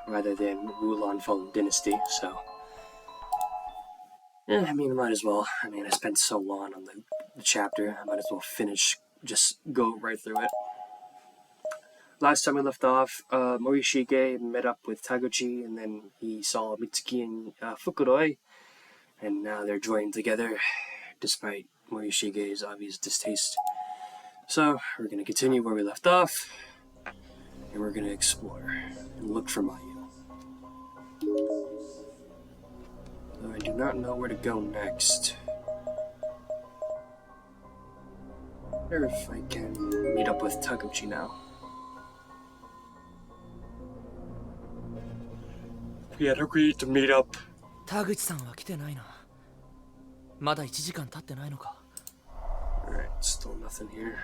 rather than Wulong Feng Dynasty, so... Yeah, I mean, might as well. I mean, I spent so long on the chapter, I might as well finish, just go right through it. Last time we left off, Morishige met up with Taguchi, and then he saw Mitsuki and Fukuroi, and now they're joined together, despite Morishige's obvious distaste. So, we're going to continue where we left off, and we're going to explore and look for Mayu. Though I do not know where to go next. I wonder if I can meet up with Taguchi now. We had agreed to meet up. 田口さんは来てないな。まだ1時間経ってないのか。Alright, still nothing here.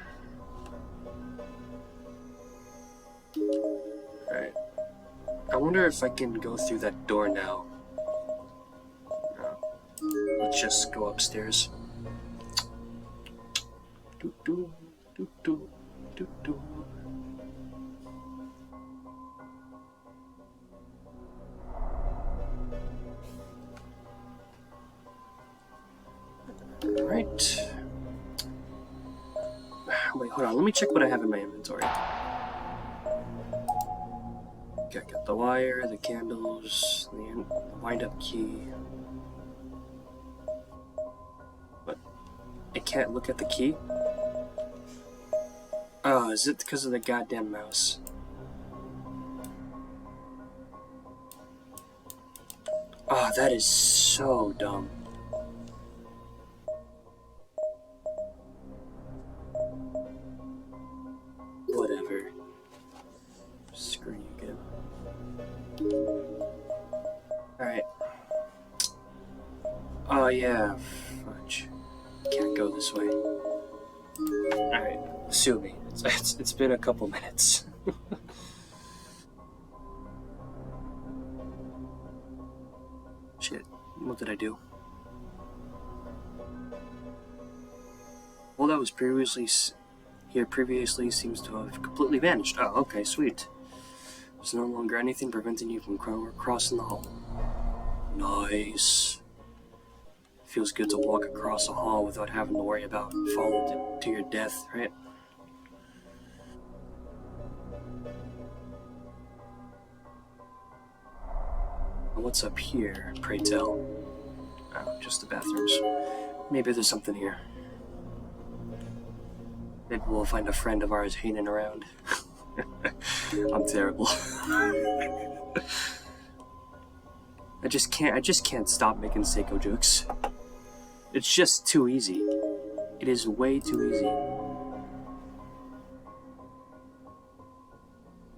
Alright. I wonder if I can go through that door now. No. Let's just go upstairs. Doo doo, doo doo, doo doo. Alright. Wait, hold on. Let me check what I have in my inventory. Okay, I got the wire, the candles, the wind-up key. What? I can't look at the key? Oh, is it because of the goddamn mouse? Oh, that is so dumb. Whatever. Screw you again. Alright. Oh yeah, fudge. Can't go this way. Alright, sue me. It's been a couple minutes. Shit, what did I do? Well, that was previously seems to have completely vanished. Oh, okay, sweet. There's no longer anything preventing you from crossing the hall. Nice. Feels good to walk across a hall without having to worry about falling to your death, right? What's up here, pray tell? Oh, just the bathrooms. Maybe there's something here. Maybe we'll find a friend of ours hanging around. I'm terrible. I just can't stop making Seiko jokes. It's just too easy. It is way too easy.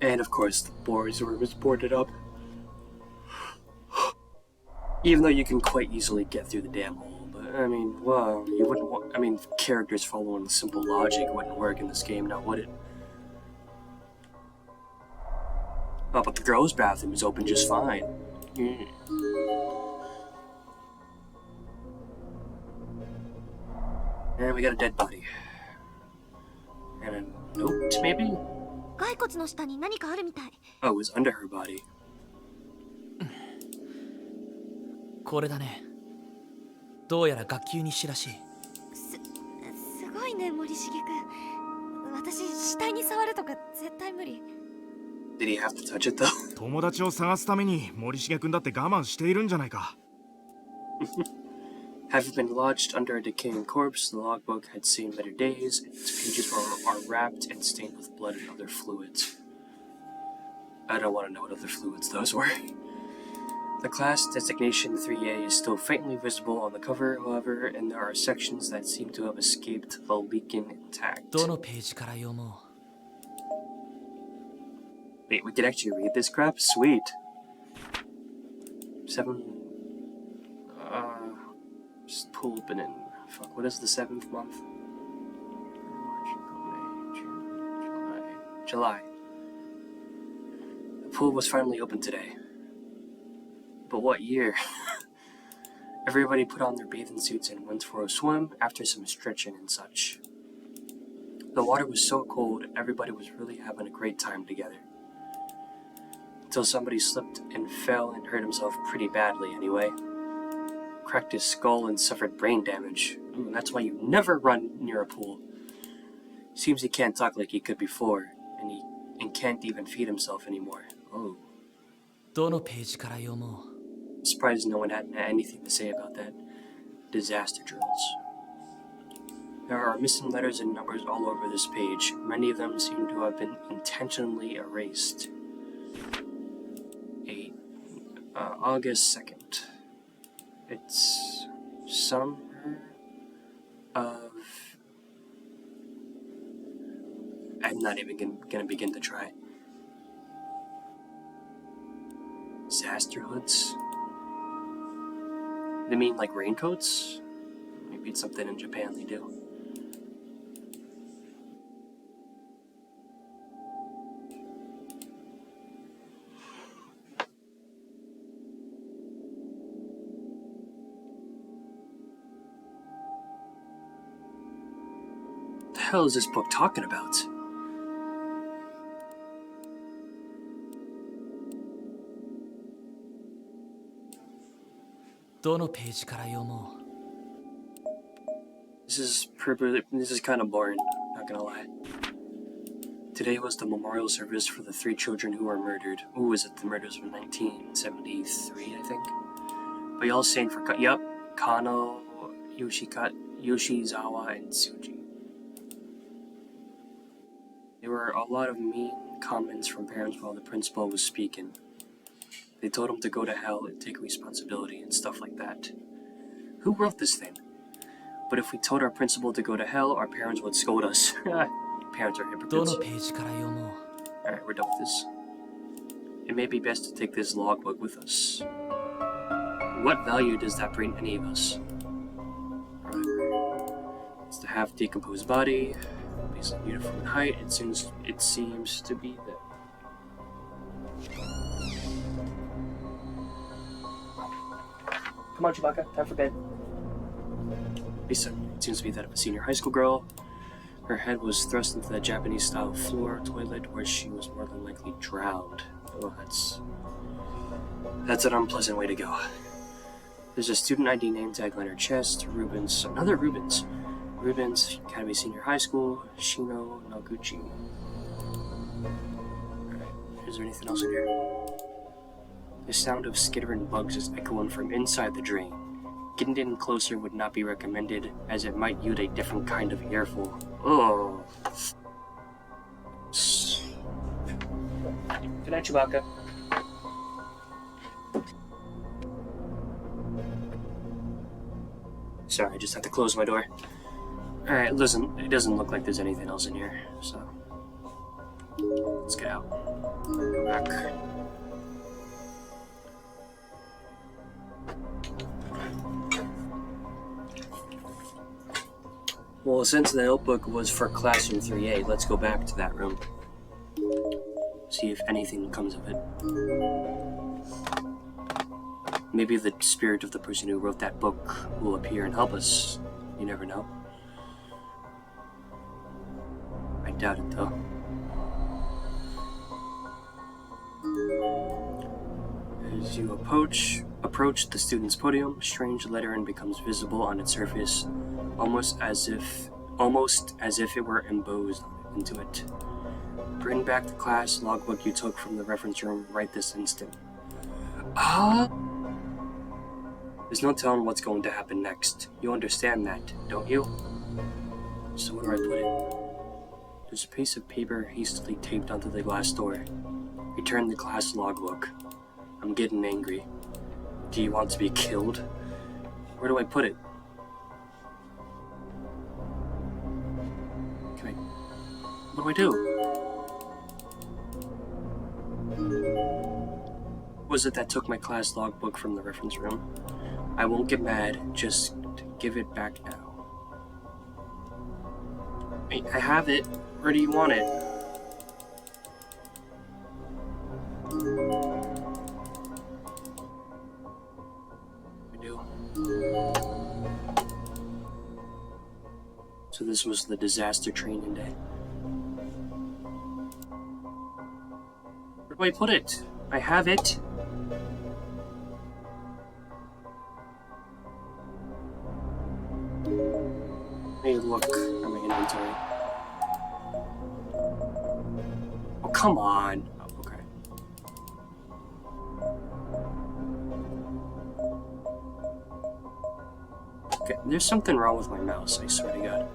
And of course, the boys' room is boarded up. Even though you can quite easily get through the damn hole, but I mean, well, you wouldn't want. I mean, characters following simple logic wouldn't work in this game, now would it? Oh, but the girls' bathroom is open just fine. Yeah. And we got a dead body. And a note, maybe? Oh, it was under her body. これだね。どうやら学級日誌らしい。すごいね、森重君。私、死体に触るとか絶対無理。Did he have to touch it though? 友達を探すために森重君だって我慢しているんじゃないか。Having been lodged under a decaying corpse, the logbook had seen better days, and its pages are wrapped and stained with blood and other fluids. I don't want to know what other fluids those were. The class designation 3A is still faintly visible on the cover, however, and there are sections that seem to have escaped the leaking intact. どのページから読もう。Wait, we can actually read this crap? Sweet. 7... just pull open in... Fuck, what is the 7th month? July. The pool was finally open today. But what year? Everybody put on their bathing suits and went for a swim after some stretching and such. The water was so cold, everybody was really having a great time together. Until somebody slipped and fell and hurt himself pretty badly anyway. Cracked his skull and suffered brain damage. Ooh, and that's why you never run near a pool. Seems he can't talk like he could before, and can't even feed himself anymore. Oh. どのページから読もう I'm surprised no one had anything to say about that. Disaster drills. There are missing letters and numbers all over this page. Many of them seem to have been intentionally erased. August 2nd. It's summer of... I'm not even gonna begin to try. Disaster hoods? They mean like raincoats? Maybe it's something in Japan they do. What the hell is this book talking about? This is kind of boring, not gonna lie. Today was the memorial service for the 3 children who were murdered. Ooh, was it the murders of 1973, I think? But y'all saying for Kano, Yoshizawa, and Tsuji. There were a lot of mean comments from parents while the principal was speaking. They told him to go to hell and take responsibility and stuff like that. Who wrote this thing? But if we told our principal to go to hell, our parents would scold us. Parents are hypocrites. Alright, we're done with this. It may be best to take this logbook with us. What value does that bring any of us? Alright. It's the half decomposed body. Based on uniform height, it seems to be that. Come on, Chewbacca, time for bed. Lisa, it seems to be that of a senior high school girl. Her head was thrust into the Japanese-style floor toilet where she was more than likely drowned. Oh, that's an unpleasant way to go. There's a student ID name tag on her chest. Rubens, another Rubens. Rubens, Academy Senior High School, Shino Noguchi. Alright, is there anything else in here? The sound of skittering bugs is echoing from inside the drain. Getting in closer would not be recommended, as it might yield a different kind of airflow. Oh. Good night, Chewbacca. Sorry, I just have to close my door. Alright, listen, it doesn't look like there's anything else in here, so... let's get out. Go back. Well, since the notebook was for Classroom 3A, let's go back to that room. See if anything comes of it. Maybe the spirit of the person who wrote that book will appear and help us. You never know. I doubt it, though. As you approach the student's podium, strange lettering becomes visible on its surface, almost as if it were embossed into it. Bring back the class logbook you took from the reference room right this instant. There's no telling what's going to happen next. You understand that, don't you? So where do I put it? There's a piece of paper hastily taped onto the glass door. Return the class logbook. I'm getting angry. Do you want to be killed? Where do I put it? What do I do? Was it that took my class logbook from the reference room? I won't get mad, just give it back now. I have it. Where do you want it? I do. So this was the disaster training day. Where do I put it? I have it. Hey, look at my inventory. Oh, come on. Oh, okay. Okay, there's something wrong with my mouse, I swear to God.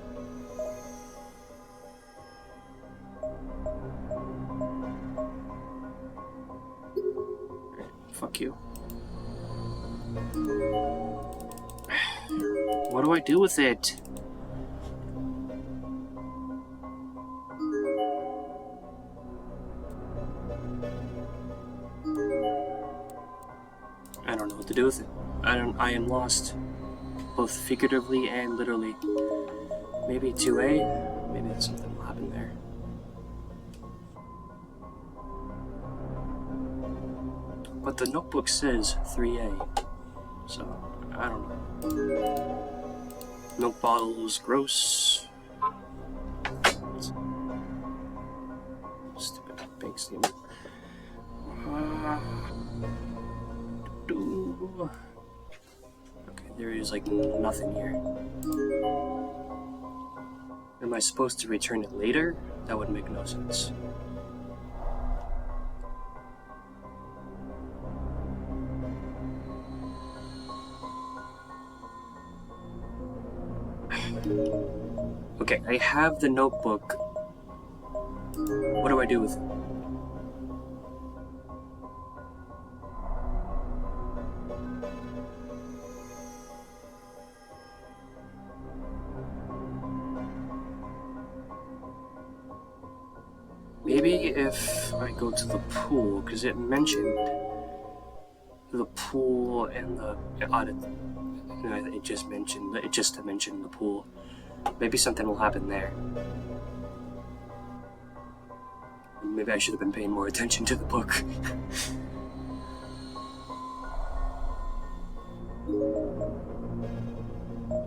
Fuck you. What do I do with it? I don't know what to do with it. I am lost. Both figuratively and literally. Maybe 2A? Maybe something will happen there. But the notebook says 3A. So, I don't know. Milk bottles, gross. Stupid bank statement. Okay, there is like nothing here. Am I supposed to return it later? That would make no sense. Okay, I have the notebook. What do I do with it? Maybe if I go to the pool, because it mentioned the pool and the audit. It just mentioned the pool. Maybe something will happen there. Maybe I should have been paying more attention to the book.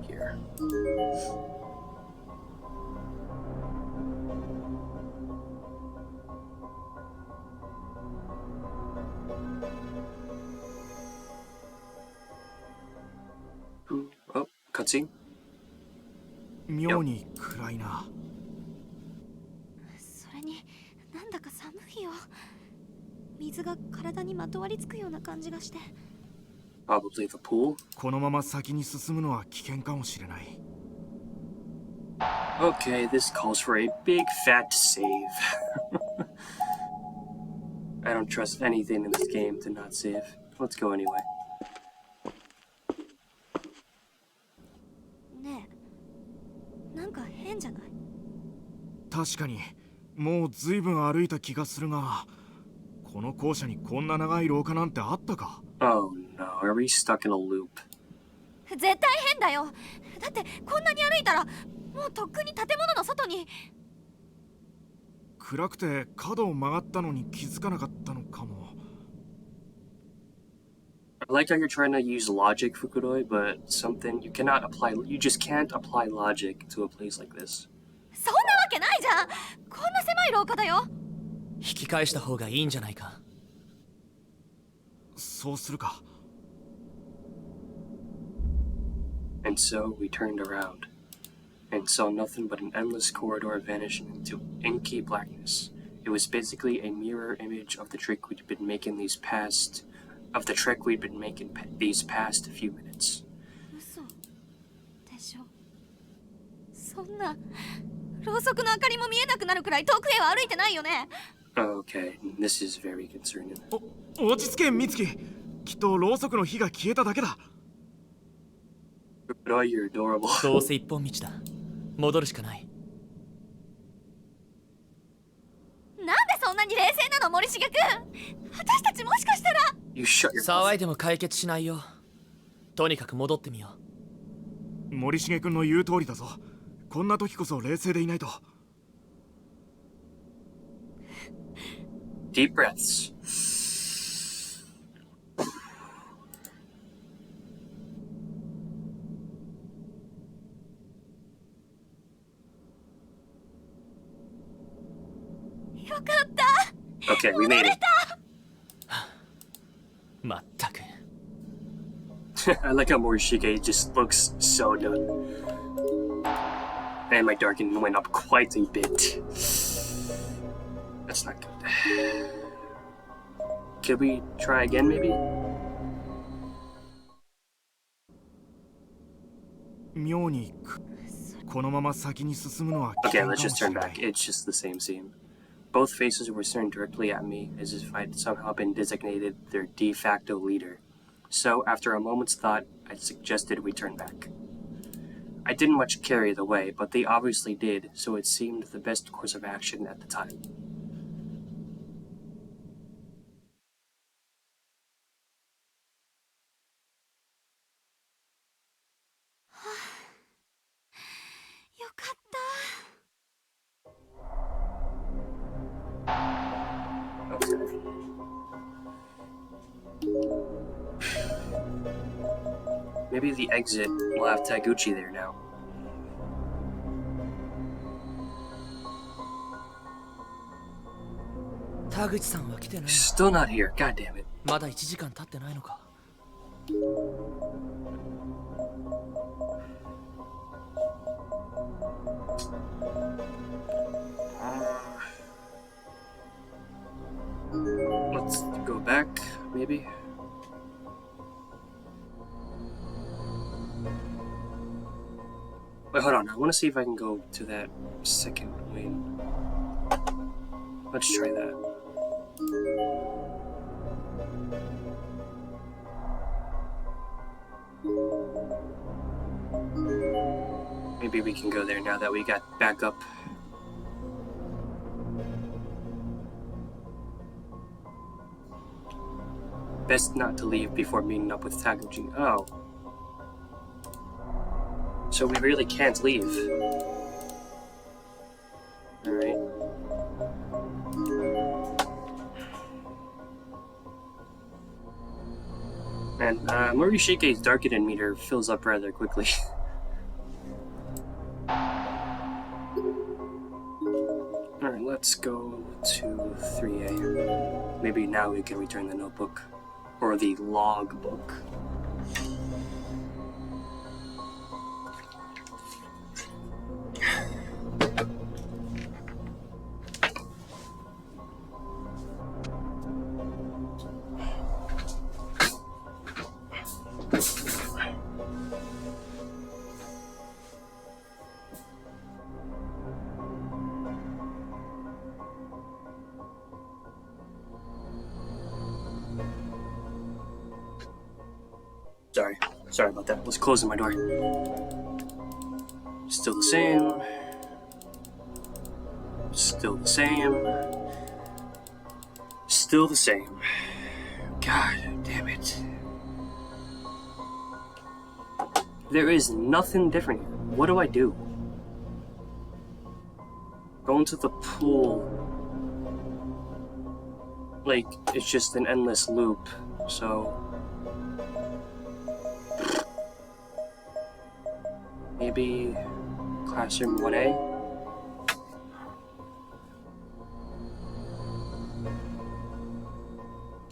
Here. Oh, cutscene? 妙に暗いな。それになんだか寒いよ。水が体にまとわりつくような感じがして。 Probably the pool. このまま先に進むのは危険かもしれない。Okay, this calls for a big fat save. I don't trust anything in this game to not save. Let's go anyway. ねえ、なんか変じゃない？確かにもうずいぶん歩いた気がするが、この校舎にこんな長い廊下なんてあったか？ Oh no, are we stuck in a loop? 絶対変だよ。だってこんなに歩いたらもうとっくに建物の外に。暗くて角を曲がったのに気づかなかったのかも。I like how you're trying to use logic, Fukudoi, but something you cannot apply. You just can't apply logic to a place like this. そんなわけないじゃん。こんな狭い廊下だよ。引き返した方がいいんじゃないか。そうするか。And so we turned around and saw nothing but an endless corridor vanishing into inky blackness. It was basically a mirror image of the trick we'd been making these past few minutes. 嘘でしょ。そんなろうそくの明かりも見えなくなるくらい遠くへは歩いてないよね。Okay, this is very concerning. 落ち着け美月。きっとろうそくの火が消えただけだ。Fukudoi, you're adorable. どうせ一本道だ。戻るしかない。なんでそんなに冷静なの森重くん。私たちもしかしたら。You shut your 騒いでも解決しないよ。とにかく戻ってみよう。森重君の言う通りだぞ。こんな時こそ冷静でいないと。Deep breaths. よかった。 Okay, we made it. まったく I like how Morishige just looks so done. And my darkening went up quite a bit. That's not good. Could we try again, maybe? 妙にこのまま先に進むのは危 Okay, 険か let's も just しれ turn な back. い。 It's just the same scene. Both faces were staring directly at me, as if I'd somehow been designated their de facto leader. So, after a moment's thought, I suggested we turn back. I didn't much care either way, but they obviously did, so it seemed the best course of action at the time. Okay. Maybe the exit will have Taguchi there now. Taguchi-san は来てないの Still not here. God damn it. まだ1時間経ってないのか Let's go back, maybe. Wait, hold on. I want to see if I can go to that second wing. Let's try that. Maybe we can go there now that we got backup. Best not to leave before meeting up with Taguchi. Oh. So we really can't leave. Alright. And Morishike's Darkening meter fills up rather quickly. Alright, let's go to 3A. Maybe now we can return the notebook. Or the log book. Sorry about that. I was closing my door. Still the same. Still the same. Still the same. God damn it. There is nothing different here. What do I do? Go into the pool. Like, it's just an endless loop, so... Maybe classroom 1A?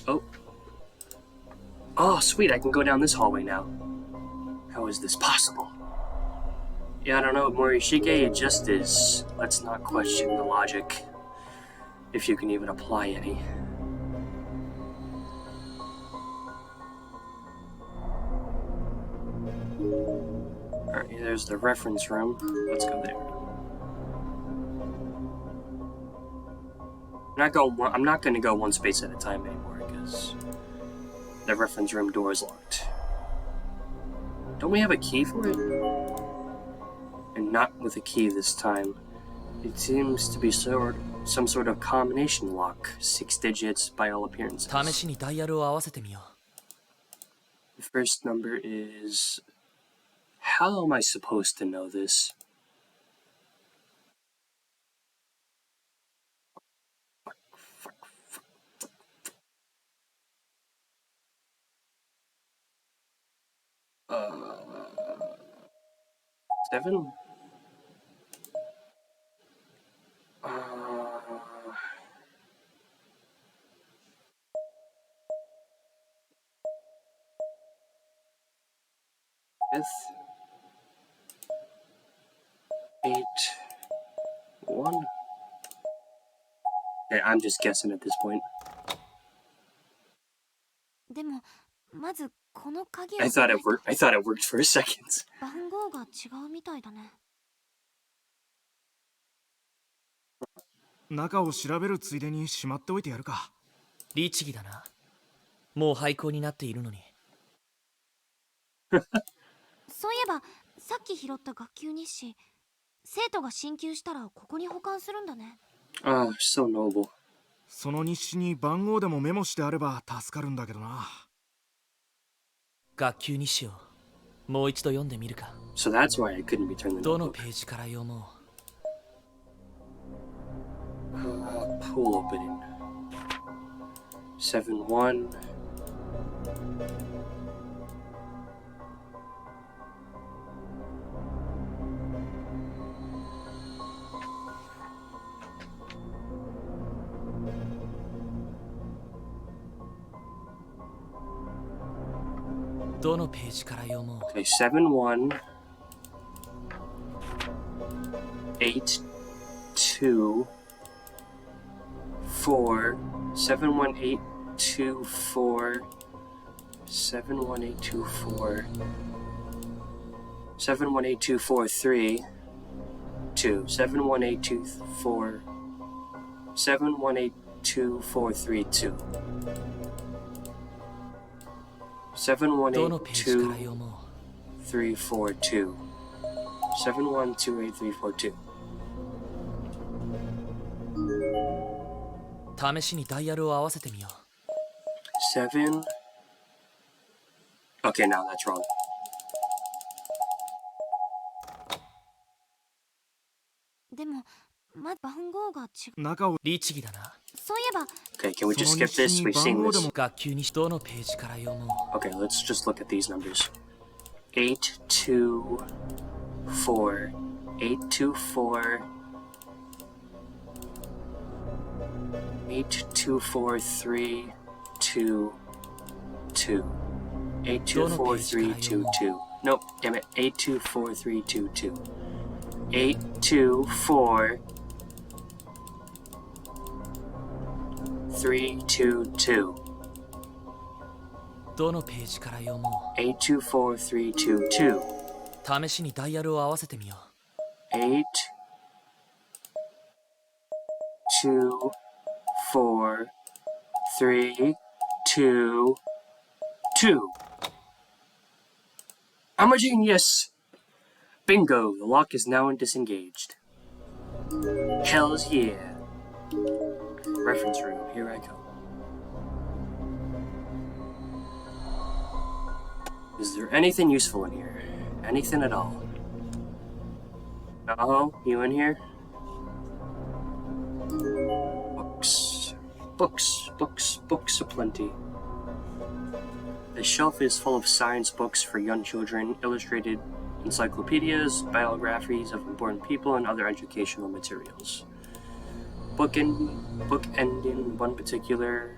Oh. Oh, sweet, I can go down this hallway now. How is this possible? Yeah, I don't know, Morishige, it just is. Let's not question the logic. If you can even apply any. Alright, there's the reference room. Let's go there. I'm not going to go one space at a time anymore because the reference room door is locked. Don't we have a key for it? And not with a key this time. It seems to be some sort of combination lock. 6 digits by all appearances. 試しにダイヤルを合わせてみよ The first number is... How am I supposed to know this? Uh, 7? 8, 1. Okay, I'm just guessing at this point. でもまずこの鍵を I thought it worked. I thought it worked for a second. 番号が違うみたいだね。中を調べるついでにしまっておいてやるか。律儀だな。もう廃校になっているのに。そういえばさっき拾った学級日誌、生徒が進級したらここに保管するんだね。Oh, so noble. その日誌に番号でもメモしてあれば助かるんだけどな。学級日誌をもう一度読んでみるか。 So that's why I couldn't return the どの notebook. ページから読も Pool opening. 7-1. Okay, 7-1. 8-2. 4. 7-1-8-2-4. 7-1-8-2-4. 7-1-8-2-4-3. 2. 7-1-8-2-4. 7-1-8-2-4-3-2. 7-1-8-2-3-4-2. 7-1-2-8-3-4-2. 試しにダイヤルを合わせてみよう。 7. Okay, now that's wrong. でもまず番号が違う。中を律儀だな。そういえば Okay, can we just skip this? We've seen this. 学級にどのページから読もう。 Okay, let's just look at these numbers. 8-2-4. 8-2-4. 8-2-4-3-2-2. 8-2-4-3-2-2. Nope, damn it. 8-2-4-3-2-2. 8-2-4-3-2-2. どのページから読もう。 8-2-4-3-2-2. 試しにダイヤルを合わせてみよう。 8, 2, 4, 3, 2, 2. I'm a genius! Bingo! The lock is now disengaged. Hells yeah. Reference room. Here I go. Is there anything useful in here? Anything at all? Oh, you in here? Books. Books, books, books aplenty. The shelf is full of science books for young children, illustrated encyclopedias, biographies of important people, and other educational materials. Bookending one particular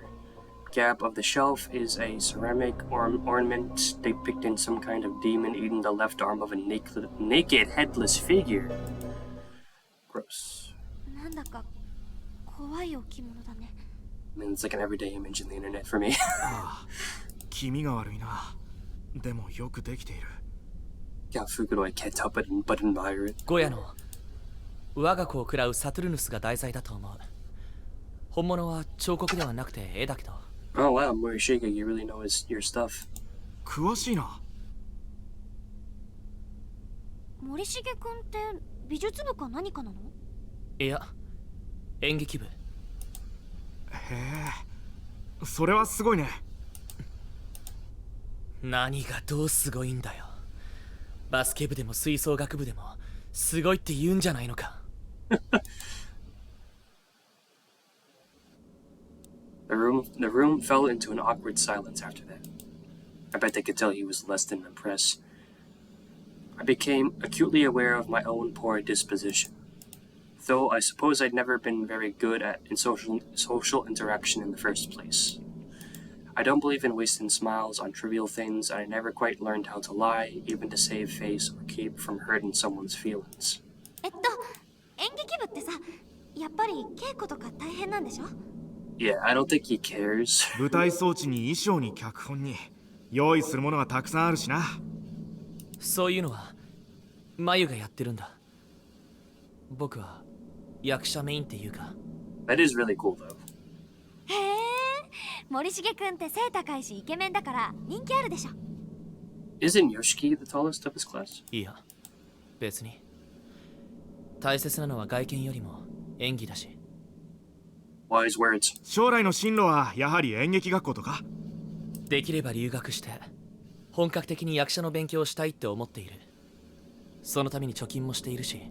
gap of the shelf is a ceramic ornament depicting some kind of demon eating the left arm of a naked headless figure. Gross. なんだか怖い置物だね。 I mean, it's like an everyday image in the internet for me. ああ、気味が悪いな。でもよくできている。 Yeah, Fuguro, I can't help but admire it. ゴヤの我が子を喰らうサトゥルヌスが題材だと思う。本物は彫刻ではなくて絵だけど。 Oh wow, Morishige, you really know your stuff. 詳しいな。森重くんって美術部か何かなの？いや、演劇部。へえ、それはすごいね。何がどうすごいんだよ。バスケ部でも吹奏楽部でもすごいって言うんじゃないのか。The room fell into an awkward silence after that. I bet they could tell he was less than impressed. I became acutely aware of my own poor disposition. Though I suppose I'd never been very good in social interaction in the first place. I don't believe in wasting smiles on trivial things, and I never quite learned how to lie, even to save face or keep from hurting someone's feelings. 演劇部ってさ、やっぱり稽古とか大変なんでしょ？ Yeah, I don't think he cares. 舞台装置に衣装に脚本に用意するものがたくさんあるしな。そういうのは眉がやってるんだ。僕は役者メインっていうか。 That is really cool, though. へえ、森重くんって背高いしイケメンだから人気あるでしょ。 Isn't Yoshiki the tallest of his class? いや、別に。大切なのは外見よりも演技だし。 Wise words. 将来の進路はやはり演劇学校とか？できれば留学して本格的に役者の勉強をしたいって思っている。そのために貯金もしているし、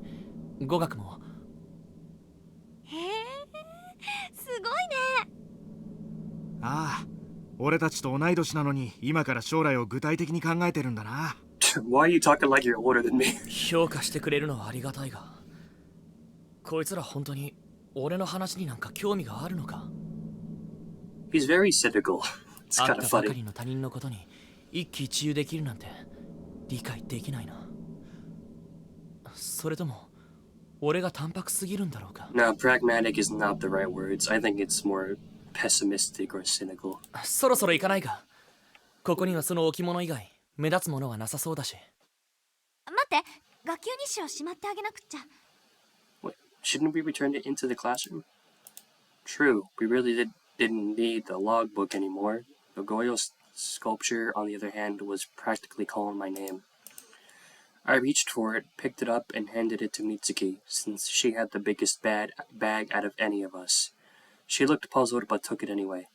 語学も。へえ、すごいね。ああ、俺たちと同い年なのに今から将来を具体的に考えてるんだな。Why are you talking like you're older than me? 評価してくれるのはありがたいが、こいつら本当に俺の話になんか興味があるのか？ He's very cynical. It's あ kind っ of たばか funny. りの他人のことに一喜一憂できるなんて理解できないな。それとも俺が淡白すぎるんだろうか？ No, pragmatic is not the right words. I think it's more pessimistic or cynical. そろそろ行かないか？ここにはその置物以外目立つものはなさそうだし。待って、学級日誌をしまってあげなくっちゃ。 What? Shouldn't we return it into the classroom? True, we really didn't need the logbook anymore. The Goyo's sculpture, on the other hand, was practically calling my name. I reached for it, picked it up, and handed it to Mitsuki, since she had the biggest bag out of any of us. She looked puzzled, but took it anyway.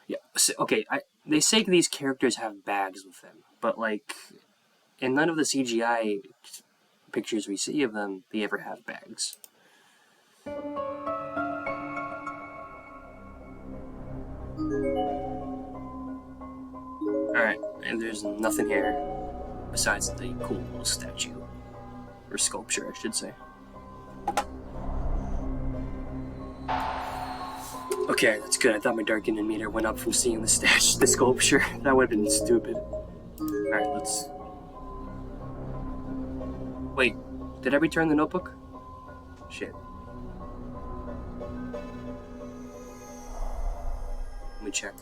Yeah, so, okay, they say these characters have bags with them, but, like, in none of the CGI pictures we see of them, they ever have bags. Alright, and there's nothing here besides the cool little statue. Or sculpture, I should say. Okay, that's good. I thought my darkening meter went up from seeing the sculpture. That would have been stupid. Alright, let's... Wait, did I return the notebook? Shit. Let me check.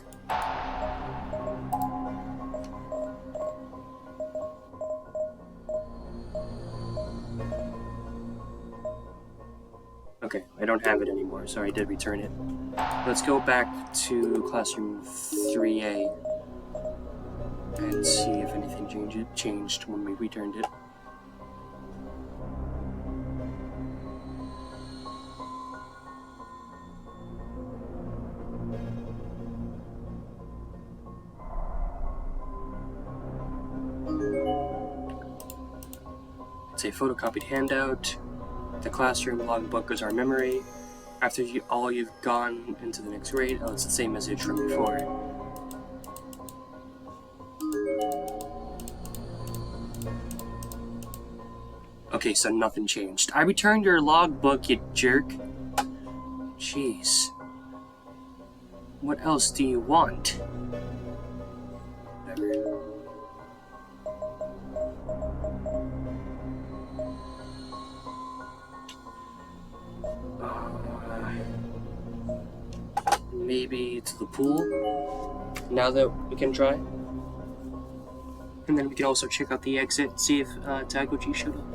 Okay, I don't have it anymore. Sorry, I did return it. Let's go back to classroom 3A and see if anything changed when we returned it. It's a photocopied handout. The classroom logbook is our memory. After all you've gone into the next grade, oh, it's the same message from before. Okay, so nothing changed. I returned your logbook, you jerk. Jeez. What else do you want? Whatever. Maybe to the pool, now that we can try. And then we can also check out the exit, see if Taguchi showed up.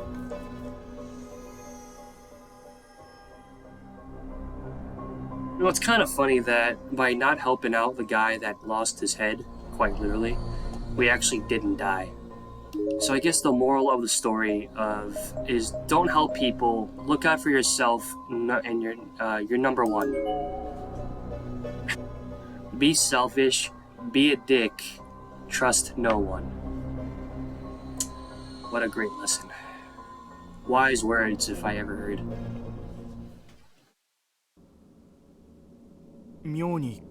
You know, it's kind of funny that by not helping out the guy that lost his head, quite literally, we actually didn't die. So I guess the moral of the story is don't help people, look out for yourself, and you're number one. Be selfish, be a dick, trust no one. What a great lesson. Wise words if I ever heard. 妙に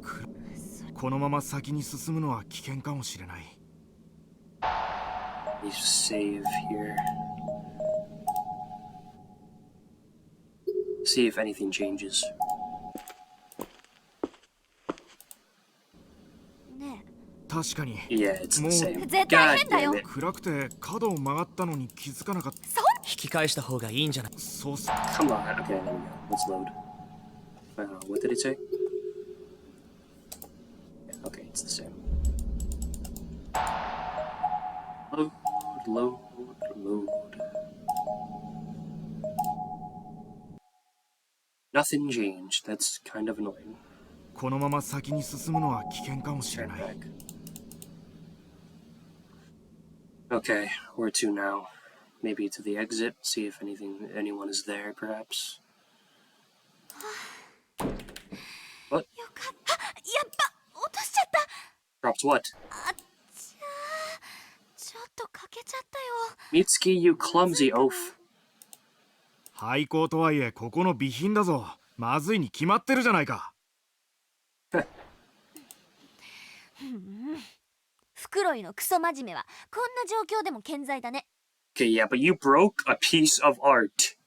このまま先に進むのは危険かもしれない。We save here. See if anything changes. ねえ、確かに Yeah, it's the もう same. 絶対 God 変だ damn よ。 it. 暗くて角を曲がったのに気づかなかっ引き返した方がいいんじゃない？た。そうっす。 Come on. Okay, there we go. Let's load. What did it say? Yeah, okay, it's the same. Load, load, load. Nothing changed. That's kind of annoying. このまま先に進むのは危険かもしれ Turn ない。 back. Okay, where to now? Maybe to the exit, see if anyone is there, perhaps. What? よかった。やっぱ落としちゃった。 Dropped what? あっちゃー。ちょっと欠けちゃったよ。 Mitsuki, you clumsy oaf. 廃校とはいえここの備品だぞ。まずいに決まってるじゃないか。袋井のクソ真面目はこんな状況でも健在だね。 Okay, yeah, but you broke a piece of art.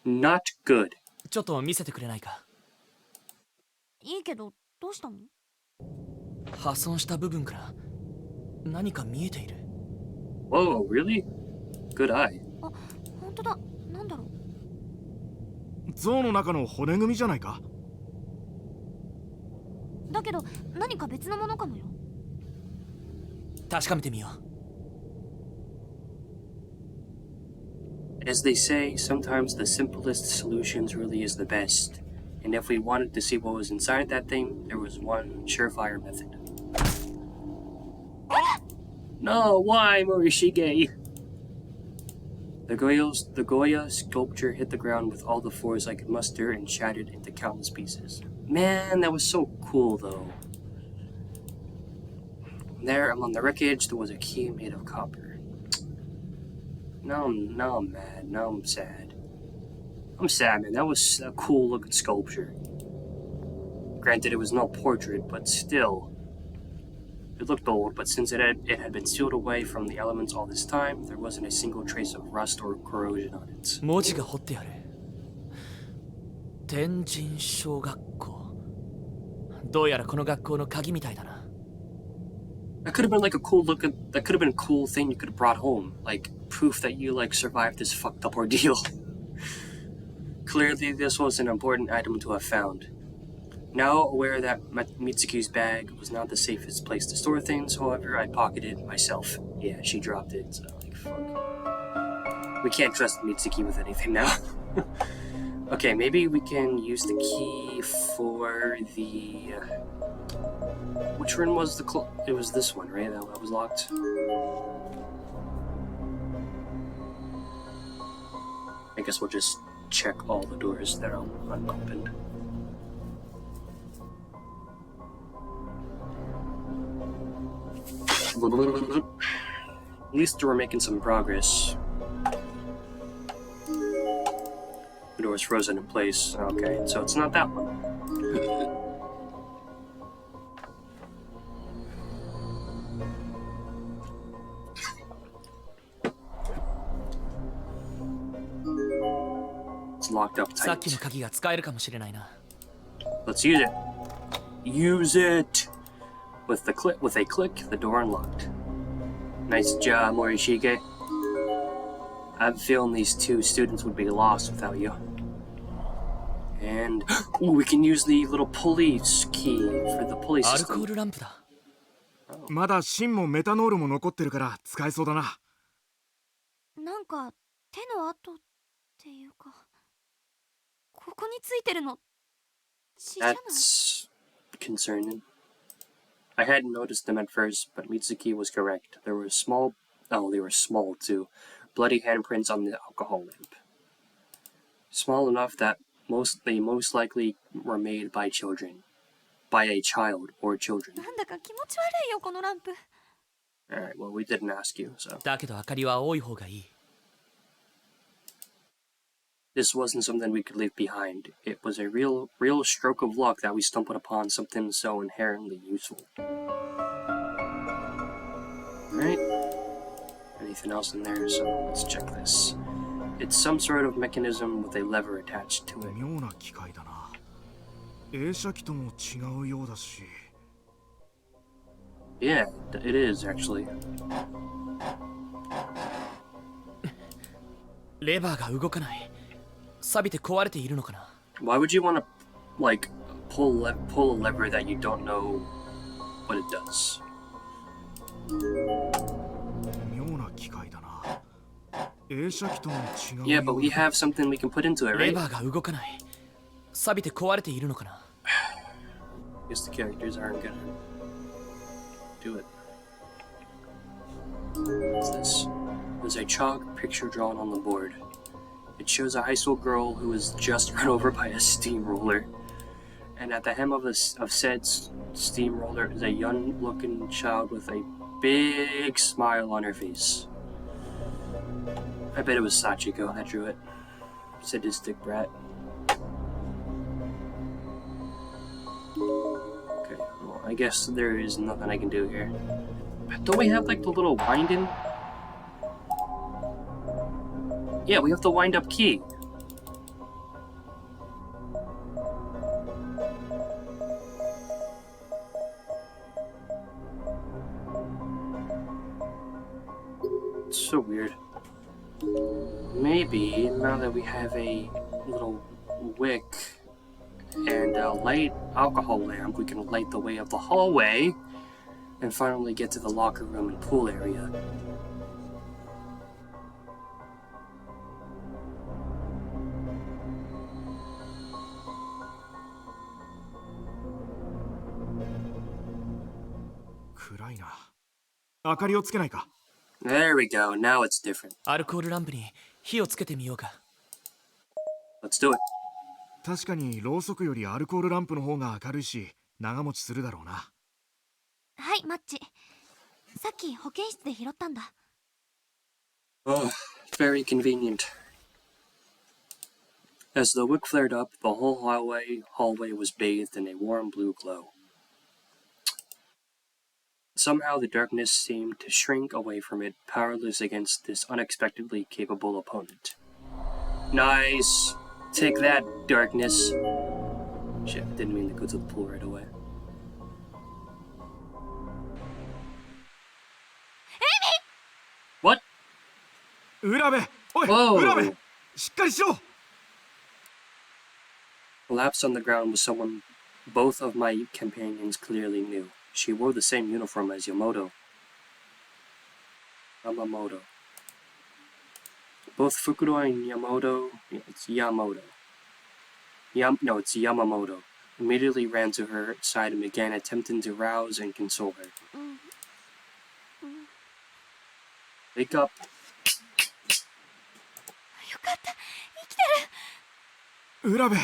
Not good. ちょっと見せてくれないか？いいけどどうしたの？破損した部分から何か見えている。 Whoa, really? Good eye. あ、本当だ。なんだろう。像の中の骨組みじゃないか。だけど何か別のものかもよ。確かめてみよう。 As they say, sometimes the simplest solutions really is the best. And if we wanted to see what was inside that thing, there was one surefire method. No, why, Morishige? The Goya sculpture hit the ground with all the force I could muster and shattered into countless pieces. Man, that was so cool, though. There, among the wreckage, there was a key made of copper. Now I'm mad. Now I'm sad. I'm sad, man. That was a cool-looking sculpture. Granted, it was no portrait, but still. It looked old, but since it had been sealed away from the elements all this time, there wasn't a single trace of rust or corrosion on it. 文字が彫ってある。天神小学校。どうやらこの学校の鍵みたいだな。That could have been like a cool look. That could have been a cool thing you could have brought home, like proof that you like survived this fucked up ordeal. Clearly, this was an important item to have found. Now aware that Mitsuki's bag was not the safest place to store things, however, I pocketed it myself. Yeah, she dropped it, so like fuck. We can't trust Mitsuki with anything now. Okay, maybe we can use the key for the. Which one was the it was this one, right? That was locked. I guess we'll just check all the doors that are unopened. At least we're making some progress. The door's frozen in place. Okay, so it's not that one. It's locked up さっ tight. きの鍵が使えるかもしれないな。 Let's use it. Use it. With a click, the door unlocked. Nice job, Morishige. I have a feeling these two students would be lost without you. And ooh, we can use the little police key for the pulley アルコー system. ルランプだ。まだ芯もメタノールも残ってるから使えそうだな。なんか手の跡っていうか、ここについてるの血じゃない？ That's concerning. I hadn't noticed them at first, but Mitsuki was correct. They were small too. Bloody handprints on the alcohol lamp. Small enough that they most likely were made by children. By a child or children. なんだか気持ち悪いよこのランプ。 Alright, well, we didn't ask you, so. だけど明かりは多い方がいい。This wasn't something we could leave behind. It was a real stroke of luck that we stumbled upon something so inherently useful. Alright. Anything else in there? So let's check this. It's some sort of mechanism with a lever attached to it. 妙な機械だな。映写機とも違うようだし。Yeah, it is actually. レバーが動かない。錆びて壊れているのかな。 Why would you want to, like, pull a lever that you don't know what it does? 妙な機械だな。映写機とも違う。Yeah, but we have something we can put into it, レ right? バーが動かない。錆びて壊れているのかな。 I guess the characters aren't gonna do it. What's this? There's a chalk picture drawn on the board. It shows a high school girl who was just run over by a steamroller. And at the hem of said steamroller is a young-looking child with a big smile on her face. I bet it was Sachiko that drew it. Sadistic brat. Okay, well, I guess there is nothing I can do here. Don't we have, like, the little wind-in? Yeah, we have the wind-up key. It's so weird. Maybe, now that we have a little wick and a light alcohol lamp, we can light the way of the hallway and finally get to the locker room and pool area. There we go, now it's different. アルコールランプに火をつけてみようか。 Let's do it. 確かにろうそくよりアルコールランプの方が明るいし長持ちするだろうな。はい、マッチ。さっき保健室で拾ったんだ。 Oh, very convenient. As the wick flared up, the whole hallway was bathed in a warm blue glow. Somehow the darkness seemed to shrink away from it, powerless against this unexpectedly capable opponent. Nice! Take that, darkness. Shit, didn't mean to go to the pool right away. What? 浦部、おい、 Whoa! 浦部、しっかりしろ。 Collapsed on the ground was someone both of my companions clearly knew. She wore the same uniform as Yamamoto. Both Fukuro and Yamamoto, it's Yamamoto. It's Yamamoto. Immediately ran to her side and began attempting to rouse and console her. Wake up. よかった、生きてる。浦部、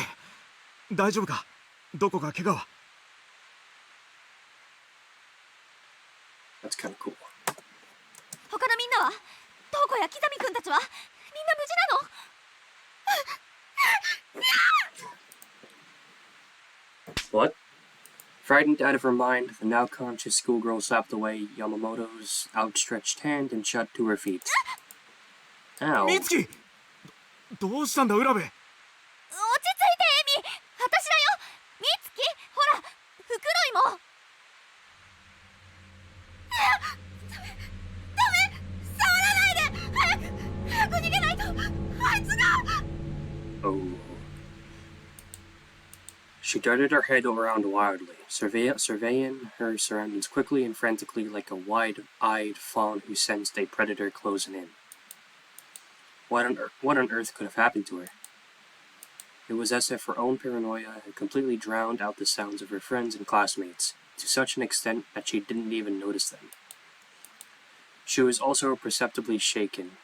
大丈夫か？どこか怪我は？ That's kind of cool. 他のみんなは？東子や木南くんたちは？みんな無事なの？ What? Frightened out of her mind, the now conscious schoolgirl slapped away Yamamoto's outstretched hand and shot to her feet. Ow. 美月、どうしたんだ浦部？落ち着いてエミ、私だよ。美月、ほら、福ロイも。ダメ、触らないで。早く逃げないと。あいつが。 Oh. She darted her head around wildly, surveying her surroundings quickly and frantically like a wide-eyed fawn who sensed a predator closing in. What on earth could have happened to her? It was as if her own paranoia had completely drowned out the sounds of her friends and classmates, to such an extent that she didn't even notice them. She was also perceptibly shaken,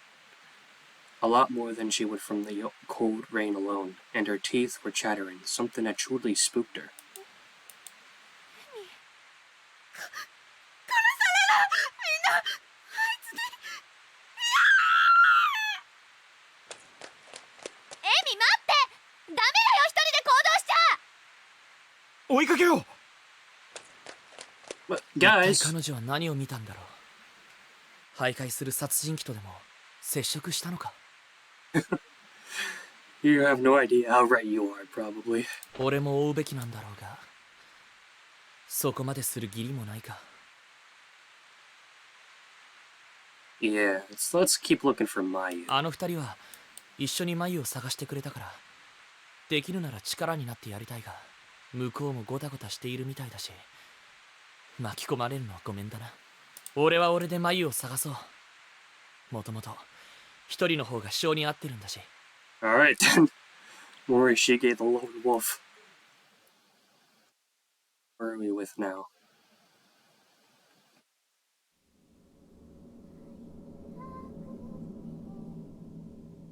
a lot more than she would from the cold rain alone, and her teeth were chattering, something that truly spooked her. エミ待って。ダメだよ、一人で行動しちゃ。追いかけよう。 But 一体 guys, 彼女は何を見たんだろう。徘徊する殺人鬼とでも接触したのか。 you have no idea how right you are, probably. 俺も追うべきなんだろうが、そこまでする義理もないか。Yeah, let's keep looking for Mayu. あの二人は一緒に眉を探してくれたから、できるなら力になってやりたいが、向こうもゴタゴタしているみたいだし、巻き込まれるのはごめんだな。俺は俺で眉を探そう。もともと一人の方が性に合ってるんだし。 Alright then. Morishige the Lone Wolf. Where are we with now?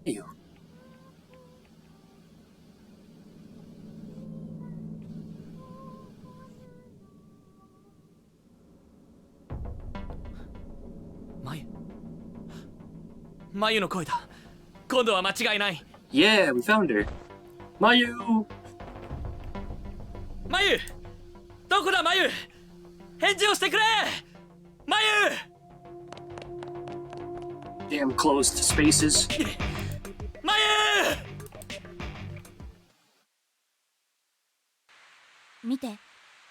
You. 眉の声だ。今度は間違いない。 Yeah, we found her. Mayu! 眉、どこだ眉、返事をしてくれ眉。 Damn closed spaces. 眉。見て、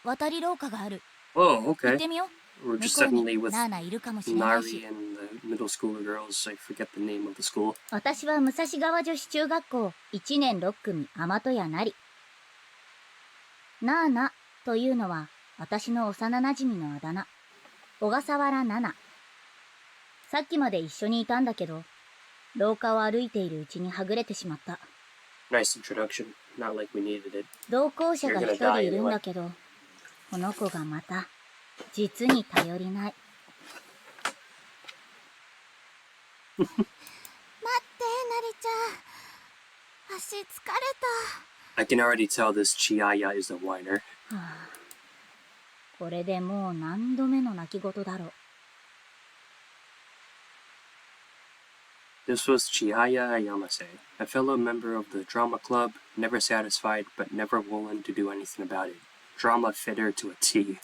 渡り廊下がある。 Oh, 行っ okay. てみよう。 We're 向 just こうに suddenly with ナーナいるかもしれないし。 Nari and the middle school girls. I forget the name of the school. 私は武蔵川女子中学校1年6組天戸谷なり。ナーナというのは私の幼馴染のあだ名。小笠原ナナ。さっきまで一緒にいたんだけど、廊下を歩いているうちにはぐれてしまった。Nice introduction. Not like we needed it. 同行者が一人いるんだけど、この子がまた、実に頼りない。待って、なりちゃん。足疲れ I can already tell this Chiaya is a whiner. これでもう何度目の泣き言だろう。This was Chihaya Yamase, a fellow member of the drama club, never satisfied but never willing to do anything about it. Drama fit her to a T.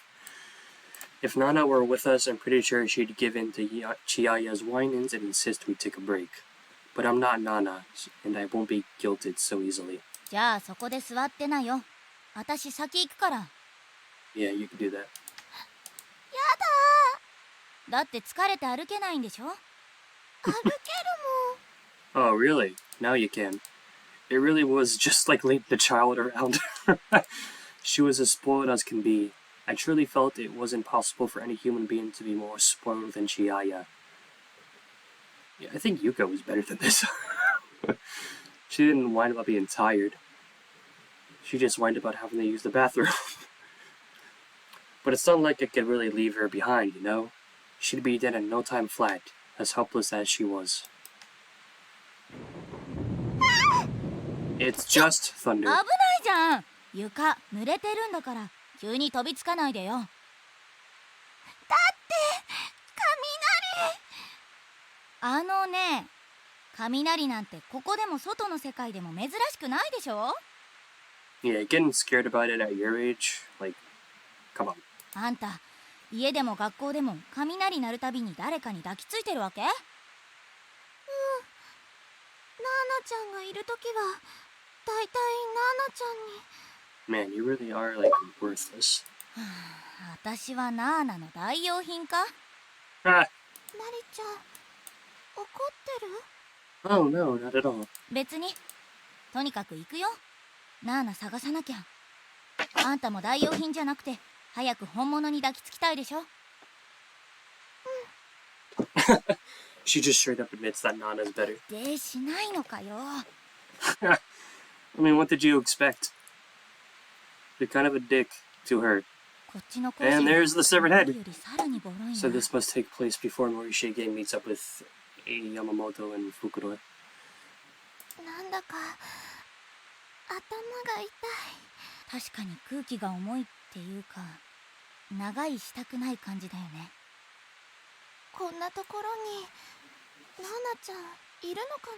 If Nana were with us, I'm pretty sure she'd give in to Chihaya's whinings and insist we take a break. But I'm not Nana, and I won't be guilted so easily. じゃあそこで座ってなよ。私先行くから。 Yeah, you can do that. だって疲れて歩けないんでしょ。歩ける Oh, really? Now you can. It really was just like leading the child around. She was as spoiled as can be. I truly felt it wasn't possible for any human being to be more spoiled than Chihaya. Yeah, I think Yuka was better than this. She didn't whine about being tired. She just whined about having to use the bathroom. But it's not like I could really leave her behind, you know? She'd be dead in no time flat, as helpless as she was. It's just 危 thunder. ないじゃん。床濡れてるんだから急に飛びつかないでよ。だって雷。雷なんてここでも外の世界でも珍しくないでしょ。 Yeah, getting scared about it at your age, like, come on. あんた家でも学校でも雷鳴るたびに誰かに抱きついてるわけ？ナーナちゃんがいるときはだいたいナーナちゃんに。 Man, you really are, like, worthless. 私はナーナの代用品か？ Ah! なりちゃん怒ってる？ Oh no, not at all. 別に。とにかく行くよ。ナーナ探さなきゃ。あんたも代用品じゃなくて早く本物に抱きつきたいでしょ。 She just straight up admits that Nana's better. でしないのかよ。 I mean, what did you expect? You're kind of a dick to her. こっちの And there's the severed head. よりさらにボロいな。 So this must take place before Morishige meets up with Yamamoto and Fukuro. なんだか頭が痛い。確かに空気が重いっていうか長居したくない感じだよね。こんなところにナナちゃんいるのか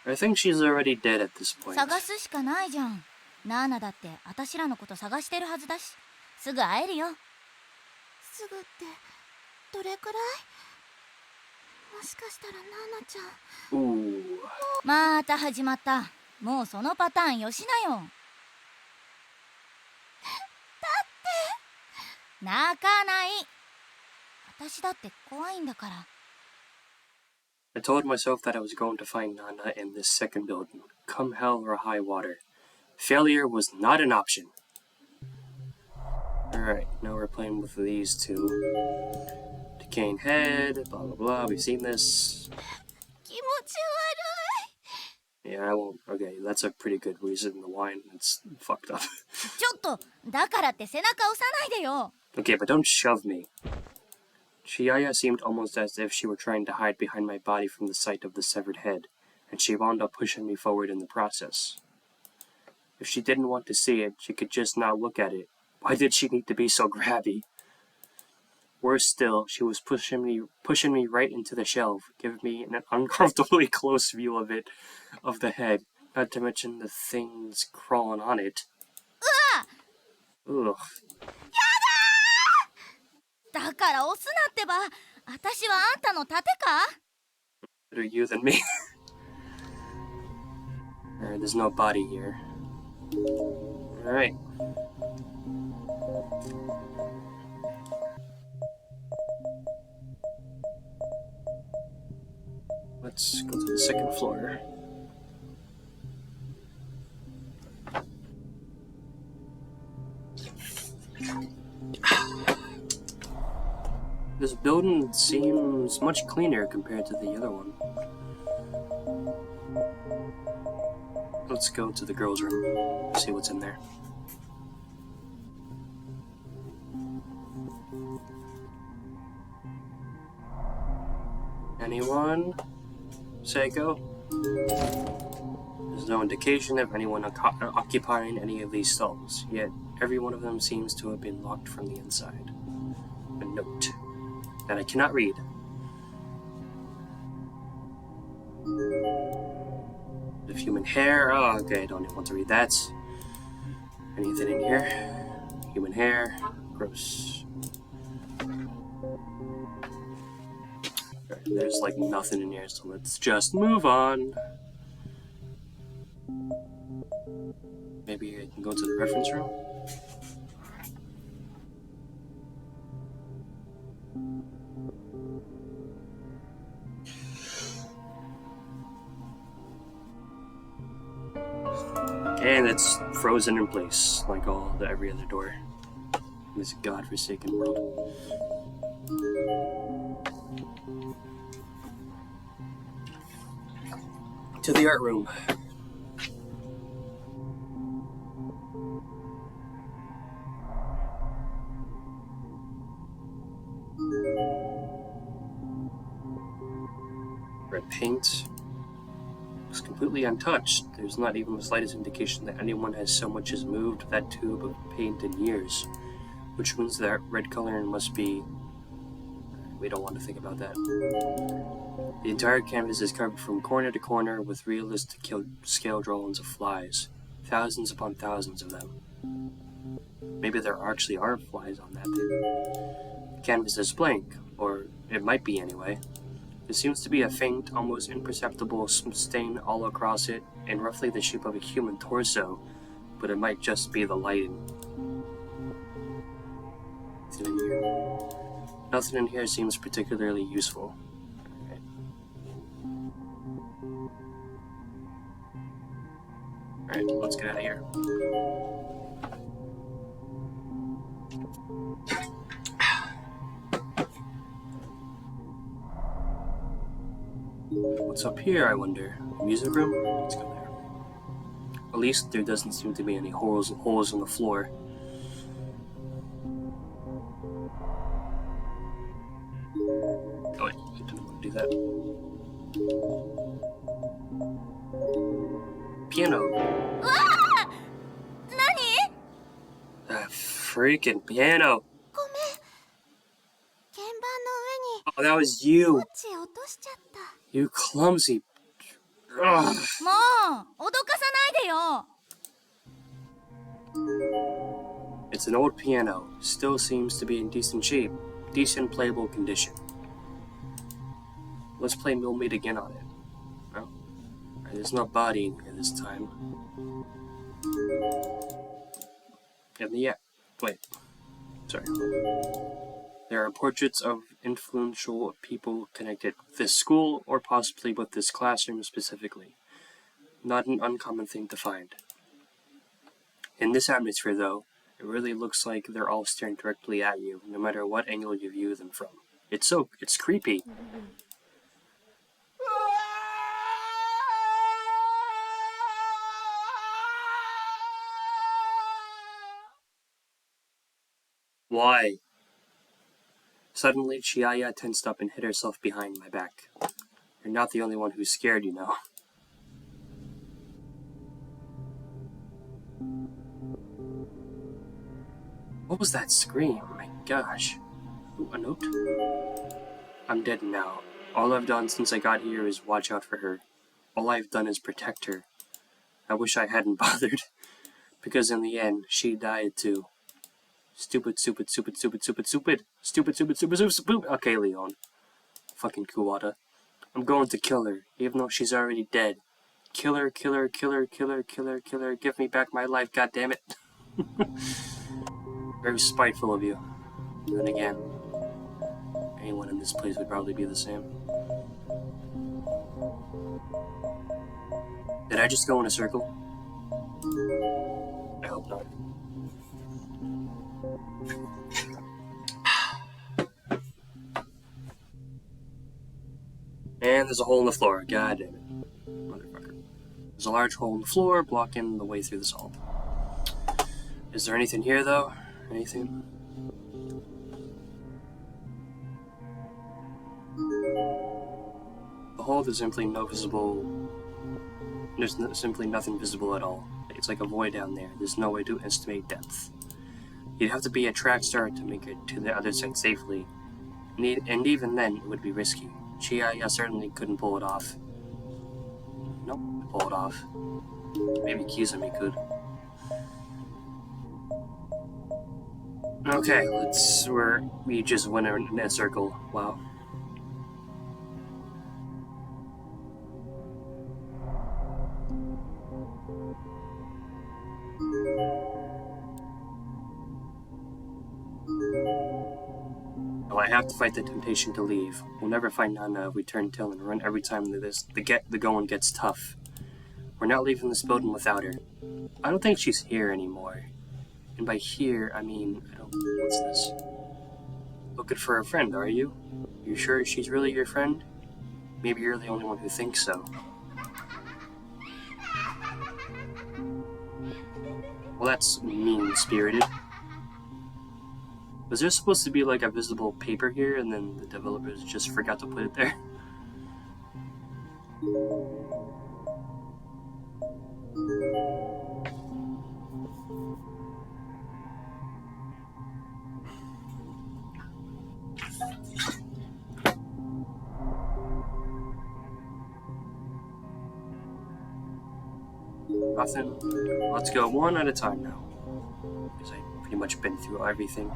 I think she's already dead at this な。 point. 探すしかないじゃん。ナーナだって私らのこと探してるはずだしすぐ会えるよ。すぐってどれくらい？もしかしたらナーナちゃん。 Ooh. また始まった。もうそのパターンよしなよ。泣かない。私だって怖いんだから。I told myself that I was going to find Nana in this second building, come hell or high water. Failure was not an option. Alright, now we're playing with these two. Decaying head, blah blah blah, we've seen this. 気持ち悪い。 Yeah, I won't. Okay, that's a pretty good reason to whine. It's fucked up. ちょっと、だからって背中押さないでよ。 Okay, but don't shove me. Chiaya seemed almost as if she were trying to hide behind my body from the sight of the severed head, and she wound up pushing me forward in the process. If she didn't want to see it, she could just not look at it. Why did she need to be so grabby? Worse still, she was pushing me right into the shelf, giving me an uncomfortably close view of the head, not to mention the things crawling on it. Ugh. だから押すなってば。私はあんたの盾か？ Better you than me. Alright, there's no body here. Alright. Let's go to the second floor. This building seems much cleaner compared to the other one. Let's go to the girls' room, see what's in there. Anyone? Seiko? There's no indication of anyone occupying any of these stalls, yet every one of them seems to have been locked from the inside. A note that I cannot read. The human hair. Oh, okay, I don't even want to read that. Anything in here? Human hair. Gross. Right, there's like nothing in here, so let's just move on. Maybe I can go to the reference room? And it's frozen in place, like every other door in this godforsaken world. To the art room. Red paint. Looks completely untouched. There's not even the slightest indication that anyone has so much as moved that tube of paint in years. Which means that red coloring must be... We don't want to think about that. The entire canvas is covered from corner to corner with realistic scale drawings of flies. Thousands upon thousands of them. Maybe there actually are flies on that thing. The canvas is blank, or it might be anyway. There seems to be a faint, almost imperceptible stain all across it, in roughly the shape of a human torso, but it might just be the lighting. Nothing in here. Nothing in here seems particularly useful. Alright, let's get out of here. What's up here, I wonder? Music room? Let's go there. At least there doesn't seem to be any holes on the floor. Oh wait, I didn't want to do that. Piano. Ah! 何? A freaking piano. ごめん。鍵盤 Oh, that was の上に you. 落ちとしちゃった。 You clumsy. Ugh. もう、脅かさないでよ。 It's an old piano. Still seems to be in decent shape. Decent playable condition. Let's play Mill Meat again on it. No? Alright, there's no body in here this time. And yeah. Wait. Sorry. There are portraits of influential people connected with this school or possibly with this classroom specifically. Not an uncommon thing to find. In this atmosphere, though, it really looks like they're all staring directly at you, no matter what angle you view them from. It's creepy. Why? Suddenly, Chiaya tensed up and hid herself behind my back. You're not the only one who's scared, you know. What was that scream? Oh my gosh. Ooh, a note? I'm dead now. All I've done since I got here is watch out for her. All I've done is protect her. I wish I hadn't bothered. Because in the end, she died too. Stupid. Okay, Leon. Fucking Kuwata. I'm going to kill her, even though she's already dead. Kill her. Give me back my life, goddammit. Very spiteful of you. And then again, anyone in this place would probably be the same. Did I just go in a circle? I hope not. And there's a hole in the floor. God damn it. Motherfucker. There's a large hole in the floor blocking the way through this hall. Is there anything here, though? Anything? The hole, there's simply no visible... There's simply nothing visible at all. It's like a void down there. There's no way to estimate depth. You'd have to be a track star to make it to the other side safely. And even then, it would be risky. Chiaya certainly couldn't pull it off. Nope, pull it off. Maybe Kizumi could. Okay, we just went in a circle. Wow. Well, I have to fight the temptation to leave. We'll never find Nana if we turn tail and run every time the going gets tough. We're not leaving this building without her. I don't think she's here anymore. And by here, I mean, what's this? Looking for a friend, are you? You sure she's really your friend? Maybe you're the only one who thinks so. Well, that's mean-spirited. Was there supposed to be like a visible paper here and then the developers just forgot to put it there? Nothing. Let's go one at a time now. Because I've pretty much been through everything.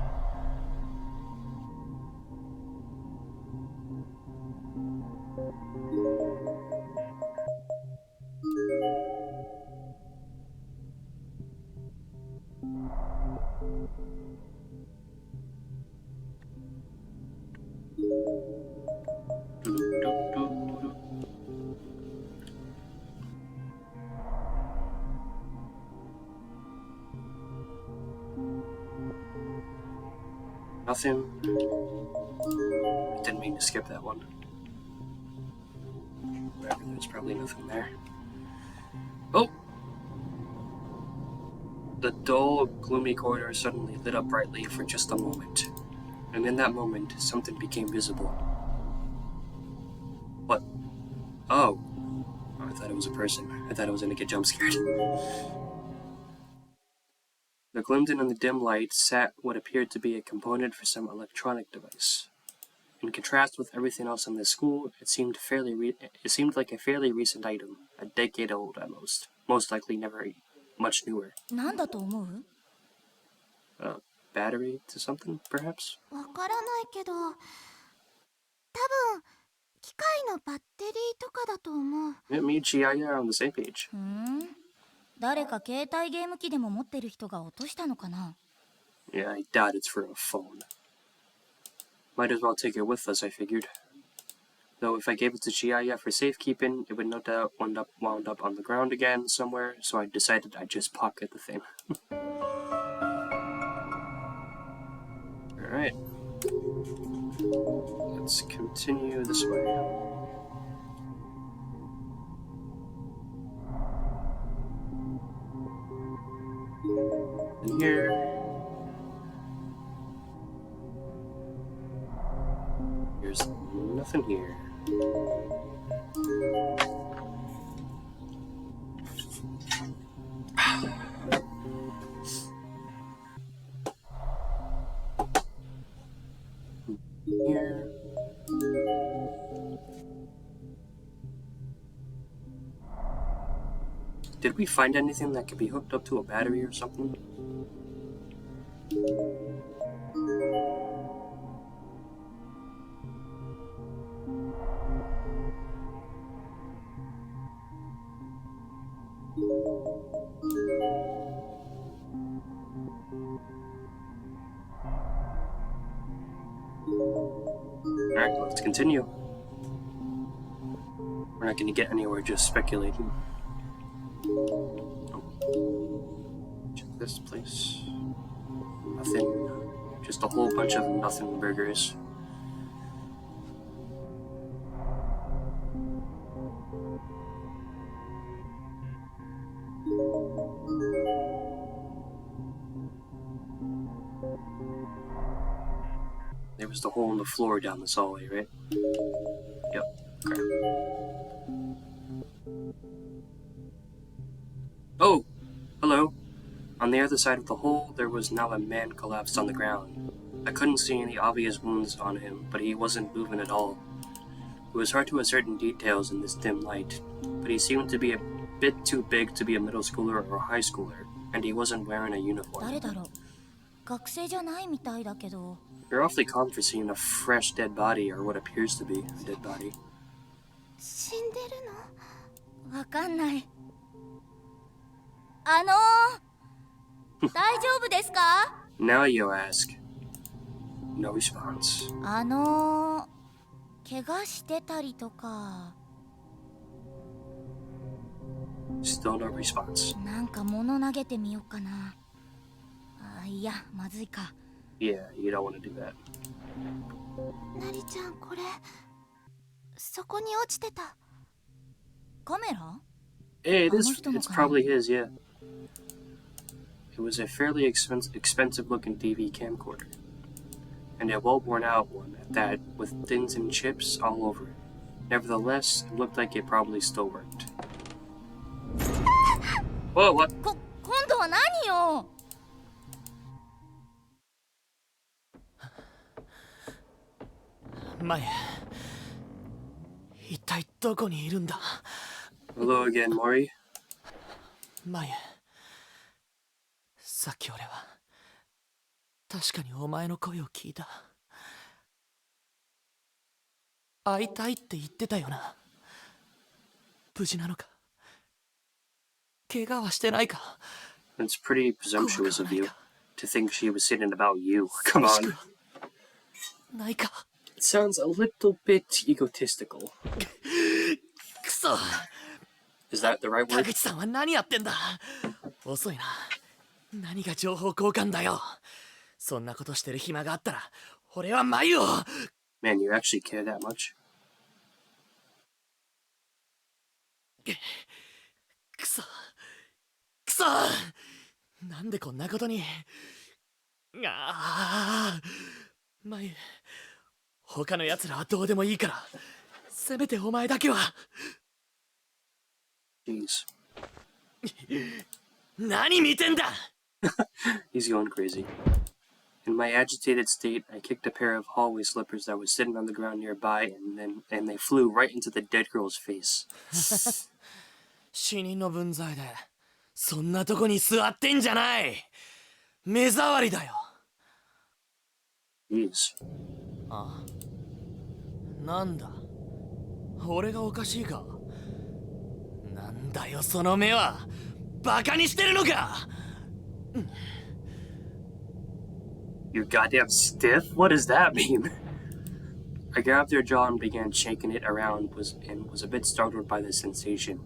Nothing. Didn't mean to skip that one. Whatever, there's probably nothing there. Oh! The dull, gloomy corridor suddenly lit up brightly for just a moment. And in that moment, something became visible. What? Oh. I thought it was a person. I thought I was gonna get jump scared. The Glimden in the dim light sat what appeared to be a component for some electronic device. In contrast with everything else in this school, it seemed like a fairly recent item, a decade old at most. Most likely never much newer. なんだと思う? Battery to something, perhaps? わからないけど、多分機械のバッテリーとかだと思う。 Yeah, me and Chiaya are on the same page. 誰か携帯ゲーム機でも持ってる人が落としたのかな? Yeah, I doubt it's for a phone. Might as well take it with us, I figured. Though if I gave it to Chiaya for safekeeping, it would no doubt wound up on the ground again somewhere, so I decided I'd just pocket the thing. Alright. Let's continue this way. And here. There's nothing here. Here. Did we find anything that could be hooked up to a battery or something? Alright, let's continue. We're not gonna get anywhere just speculating. Oh. Check this place. Nothing. Just a whole bunch of nothing burgers. There was the hole in the floor down this hallway, right? Yep. Okay. Oh! Hello! On the other side of the hole, there was now a man collapsed on the ground. I couldn't see any obvious wounds on him, but he wasn't moving at all. It was hard to ascertain details in this dim light, but he seemed to be a bit too big to be a middle schooler or a high schooler, and he wasn't wearing a uniform. 誰だろう。学生じゃないみたいだけど。 You're awfully calm for seeing a fresh dead body, or what appears to be a dead body. 死んでるの？わかんない。大丈夫ですか？ Now you ask. No response. 怪我してたりとか。 Still no response. なんか物投げてみようかな。いや、まずいか。 Yeah, you don't want to do that. なりちゃん、これそこに落ちてた。カメラ？ Hey, it's probably his, yeah. It was a fairly expensive-looking DV camcorder. And a well-worn-out one at that, with dings and chips all over it. Nevertheless, it looked like it probably still worked. Whoa, what? 今度は何よ。前一体どこにいるんだ。 Hello again, Mori. 前さっき俺は確かにお前の声を聞いた。会いたいって言ってたよな。無事なのか。怪我はしてないか。 It's pretty presumptuous of you to think she was sitting about you. Come on. ないか。 It sounds a little bit egotistical. くそ。 Is that the right 田 word? 口さんは何やってんだ。遅いな。何が情報交換だよ。そんなことしてる暇があったら俺は眉を。 Man, you actually care that much? くそくそ。なんでこんなことに。眉、他の奴らはどうでもいいからせめてお前だけは。 Jeez. 何見てんだ。 He's going crazy. In my agitated state, I kicked a pair of hallway slippers that was sitting on the ground nearby, and they flew right into the dead girl's face. 死人の分際でそんなとこに座ってんじゃない。目障りだよ。 Jeez. あ、なんだ。俺がおかしいか。なんだよその目は。バカにしてるのか。 You goddamn stiff? What does that mean? I grabbed her jaw and began shaking it around and was a bit startled by the sensation.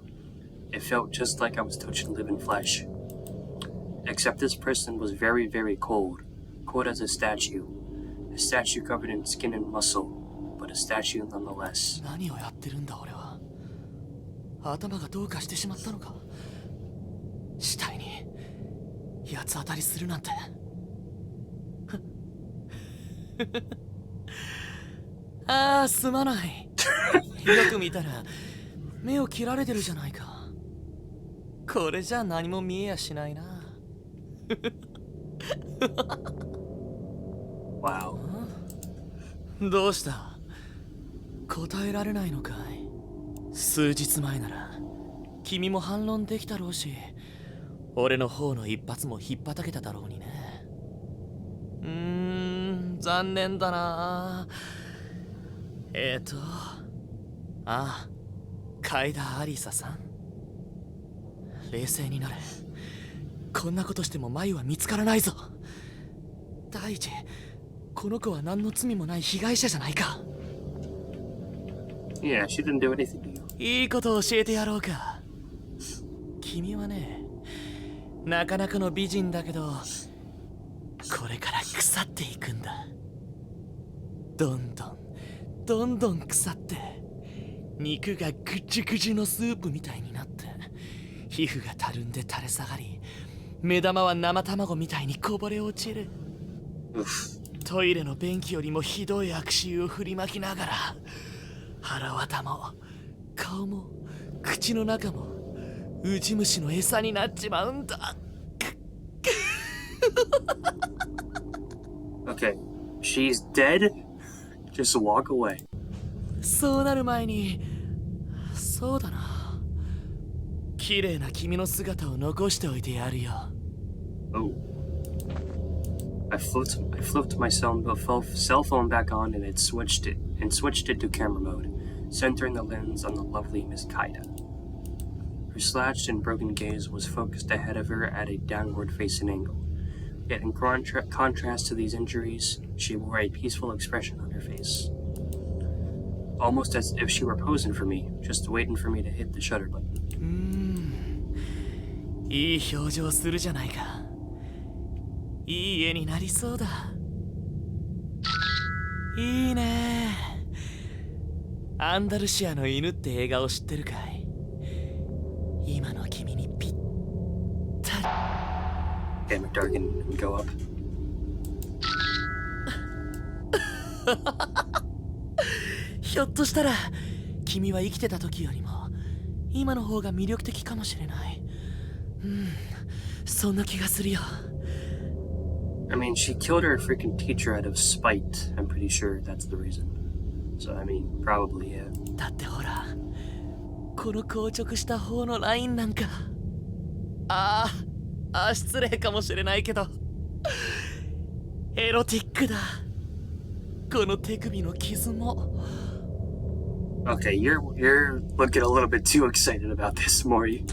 It felt just like I was touching living flesh. Except this person was very, very cold. Cold as a statue. A statue covered in skin and muscle, but a statue nonetheless. 何をやってるんだ俺は。頭がどうかしてしまったのか。死体に八つ当たりするなんて。ああ、すまない。よく見たら目を切られてるじゃないか。これじゃ何も見えやしないな。Wow. どうした？答えられないのかい？数日前なら君も反論できたろうし、俺の方の一発も引っ叩けただろうにね。残念だな。ああ、カイダ・アリサさん。冷静になれ。こんなことしてもマユは見つからないぞ。第一、この子は何の罪もない被害者じゃないか。Yeah, she didn't do anything to you. いいことを教えてやろうか。君はね、なかなかの美人だけど、これから腐っていくんだ。どんどん腐って、肉がぐちゅぐちゅのスープみたいになって、皮膚がたるんで垂れ下がり、目玉は生卵みたいにこぼれ落ちる。トイレの便器よりもひどい悪臭を振りまきながら、腹渡も顔も口の中もウジ虫の餌になっちまうんだ。Okay, she's dead? Just walk away. そうなる前に、そうだな。綺麗な君の姿を残しておいてやるよ。Oh. I flipped my cell phone back on and switched it to camera mode, centering the lens on the lovely Miss Kaida. Her slashed and broken gaze was focused ahead of her at a downward-facing angle. Yet in contrast to these injuries, she wore a peaceful expression on her face. Almost as if she were posing for me, just waiting for me to hit the shutter button. いい表情するじゃないか。いい絵になりそうだ。いいね。アンダルシアの犬って映画を知ってるかい？今の君にぴったり。Damn it, Dargan, and go up. ひょっとしたら君は生きてた時よりも今の方が魅力的かもしれない。そんな気がするよ。I mean, she killed her freaking teacher out of spite. I'm pretty sure that's the reason. So, I mean, probably, yeah. だってほら、この硬直した方のラインなんか。失礼かもしれないけど、エロティックだ。この手首の傷も。Okay, you're looking a little bit too excited about this, Mori.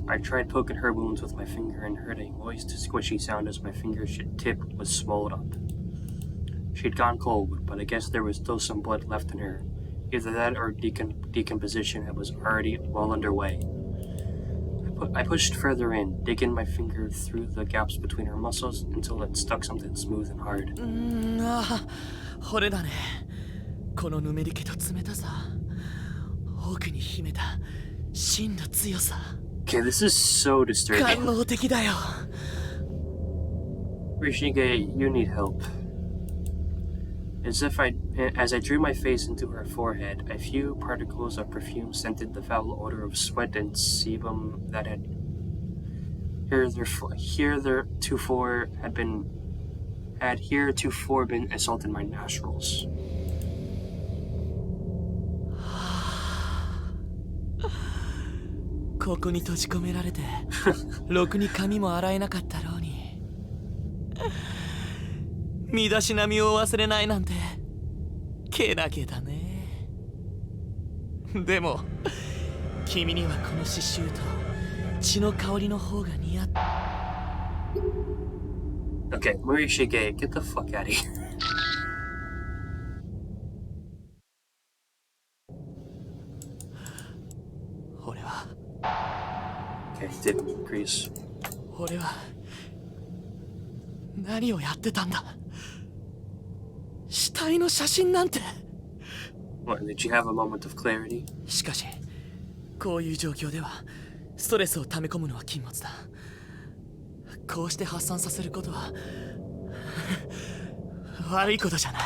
I tried poking her wounds with my finger and heard a moist, squishy sound as my finger's tip was swelled up. She'd gone cold, but I guess there was still some blood left in her. Either that or decomposition was already well underway. I pushed further in, digging my finger through the gaps between her muscles until it stuck something smooth and hard. これだね。このぬめり気と冷たさ。奥に秘めた真の強さ。Okay, this is so disturbing. 官能的だよ。Rishige, you need help. As I drew my face into her forehead, a few particles of perfume scented the foul odor of sweat and sebum that had heretofore been assaulting my nostrils. ここに閉じ込められてろくに髪も洗えなかったろうに。身だしなみを忘れないなんてけなげだね。でも君にはこの刺繍と血の香りの方が似合って。 Okay, Morishige, get the fuck out of here. Okay, it didn't increase. 俺は何をやってたんだ。死体の写真なんて。 What, did you have a moment of clarity? しかしこういう状況ではストレスを溜め込むのは禁物だ。こうして発散させることは悪いことじゃない。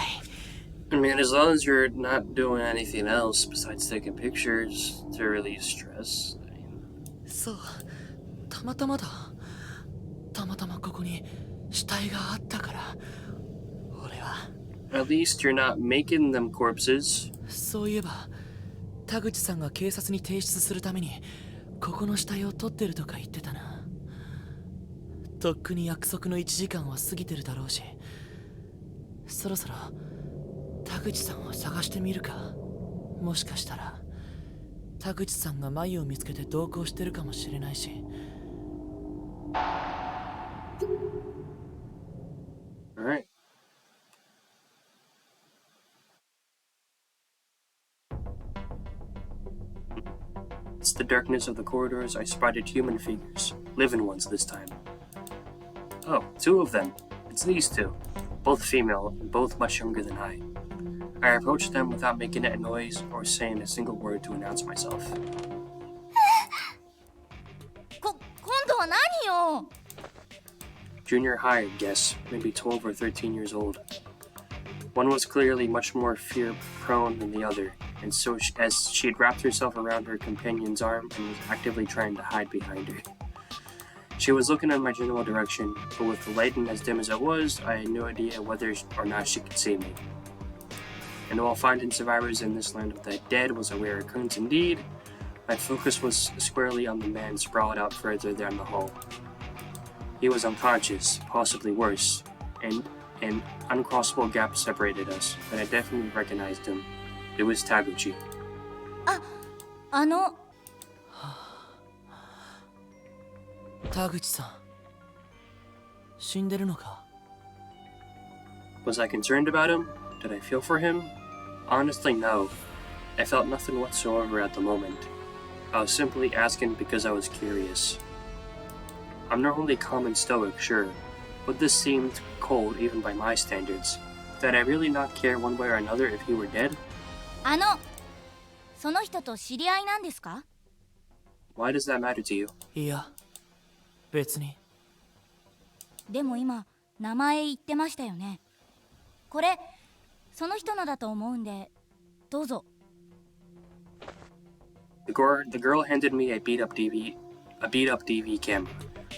I mean, as long as you're not doing anything else besides taking pictures to release stress. そう、たまたまだ。たまたまここに死体があったから、俺は。 At least you're not making them corpses. そういえば、田口さんが警察に提出するためにここの死体を取ってるとか言ってたな。とっくに約束の1時間は過ぎてるだろうし、そろそろ田口さんを探してみるか。もしかしたら田口さんが眉を見つけて同行してるかもしれないし。 Alright. It's the darkness of the corridors. I spotted human figures. Living ones this time. Oh, two of them. It's these two. Both female, and both much younger than I. I approached them without making a noise or saying a single word to announce myself. 今度は何よ。 Junior high, I guess, maybe 12 or 13 years old. One was clearly much more fear-prone than the other, and so as she had wrapped herself around her companion's arm and was actively trying to hide behind her. She was looking in my general direction, but with the lighting as dim as it was, I had no idea whether or not she could see me. And while finding survivors in this land of the dead was a rare occurrence indeed, my focus was squarely on the man sprawled out further down the hall. He was unconscious, possibly worse, and an uncrossable gap separated us, but I definitely recognized him. It was Taguchi. 田口さん、死んでるのか？ Was I concerned about him? Did I feel for him? Honestly, no. I felt nothing whatsoever at the moment. I was simply asking because I was curious. I'm normally calm and stoic, sure, but this seemed cold even by my standards. Did I really not care one way or another if he were dead? その人と知り合いなんですか？ Why does that matter to you? いや、別に。でも今名前言ってましたよね。これその人のだと思うんで、どうぞ。 The girl handed me a beat-up DV camera.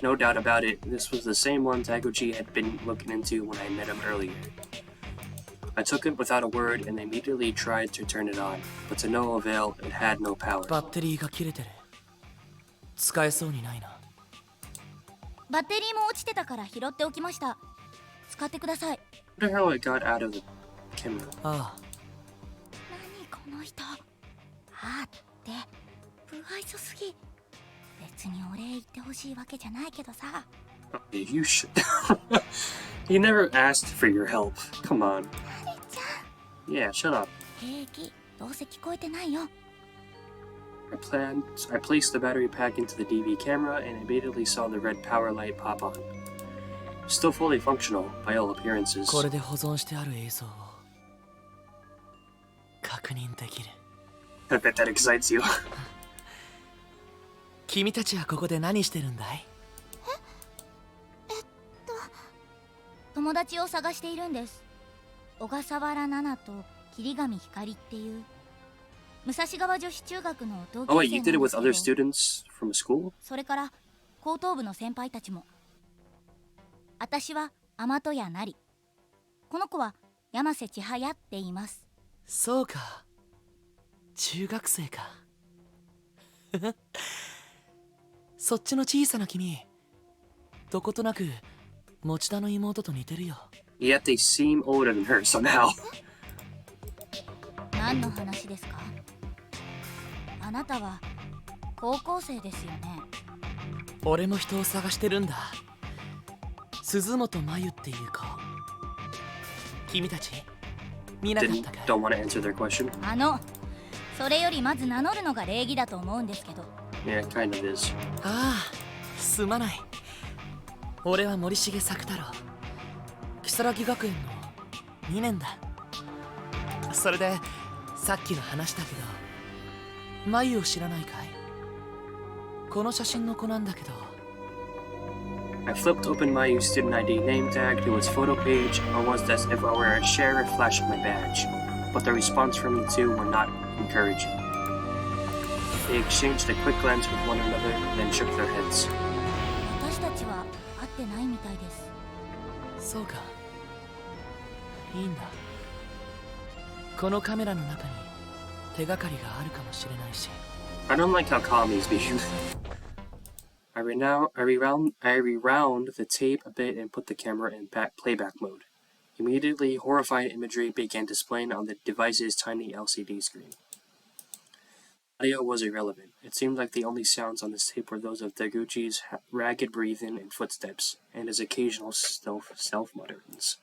No doubt about it, this was the same one Taguchi had been looking into when I met him earlier. I took it without a word and immediately tried to turn it on, but to no avail, it had no power. バッテリーが切れてる。使えそうにないな。バッテリーも落ちてたから拾っておきました。使ってください。 I wonder how it got out of the camera. ああ、何この人。あーって不愛想すぎ。別にお礼言ってほしいわけじゃないけどさ。You should. He never asked for your help. Come on. ナリちゃん。 Yeah, shut up. 平気。どうせ聞こえてないよ。I placed the battery pack into the DV camera and immediately saw the red power light pop on. Still fully functional, by all appearances. これで保存してある映像を確認できる。 I bet that excites you. 君たちはここで何してるんだい？友達を探しているんです。小笠原奈々と霧上光っていう武蔵川女子中学の同 Oh 級 wait, 生 you なん did it で with すけ other ど、 students from school? それから高等部の先輩たちも。私は大和屋なり。この子は山瀬千早って言います。そうか、中学生か。そっちの小さな君、どことなく持田の妹と似てるよ。 Yet they seem older than her somehow. 何の話ですか？あなたは高校生ですよね。俺も人を探してるんだ。鈴本真由っていう子。君たち見なかったか？ Don't want to answer their question. それよりまず名乗るのが礼儀だと思うんですけど。Yeah, it kind of is. ああ、すまない。俺は森重作太郎。如月学園の2年だ。それで、さっきの話だけど、眉を知らないかい？この写真の子なんだけど。I flipped open my student ID name tag to its photo page, almost as if I were a sheriff flashing my badge. But the response from the two were not encouraging. They exchanged a quick glance with one another, then shook their heads. 私たちは会ってないみたいです。そうか。いいんだ。このカメラの中に手がかりがあるかもしれないし。I don't like how calm he's being. I rewound the tape a bit and put the camera in playback mode. Immediately, horrifying imagery began displaying on the device's tiny LCD screen. Audio was irrelevant. It seemed like the only sounds on this tape were those of Taguchi's ragged breathing and footsteps, and his occasional self-mutterings.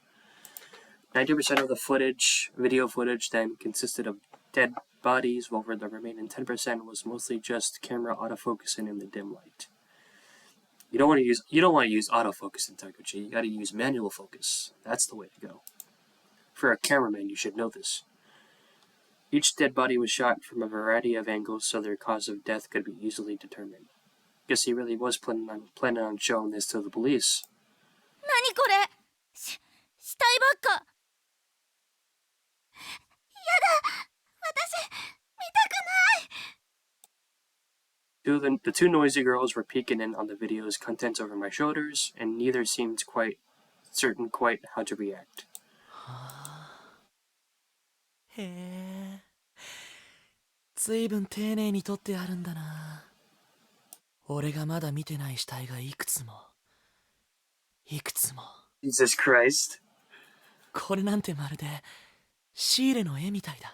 90% of the video footage, then consisted of dead bodies, while the remaining 10% was mostly just camera autofocusing in the dim light. You don't want to use autofocus in Taguchi. You got to use manual focus. That's the way to go. For a cameraman, you should know this. Each dead body was shot from a variety of angles, so their cause of death could be easily determined. Guess he really was planning on showing this to the police. 何これ？死体ばっか。やだ、私見たくない。The two noisy girls were peeking in on the video's contents over my shoulders, and neither seemed certain how to react. へえ。ずいぶん丁寧に撮ってあるんだな。俺がまだ見てない死体がいくつも。Jesus Christ. これなんてまるでシーレの絵みたいだ。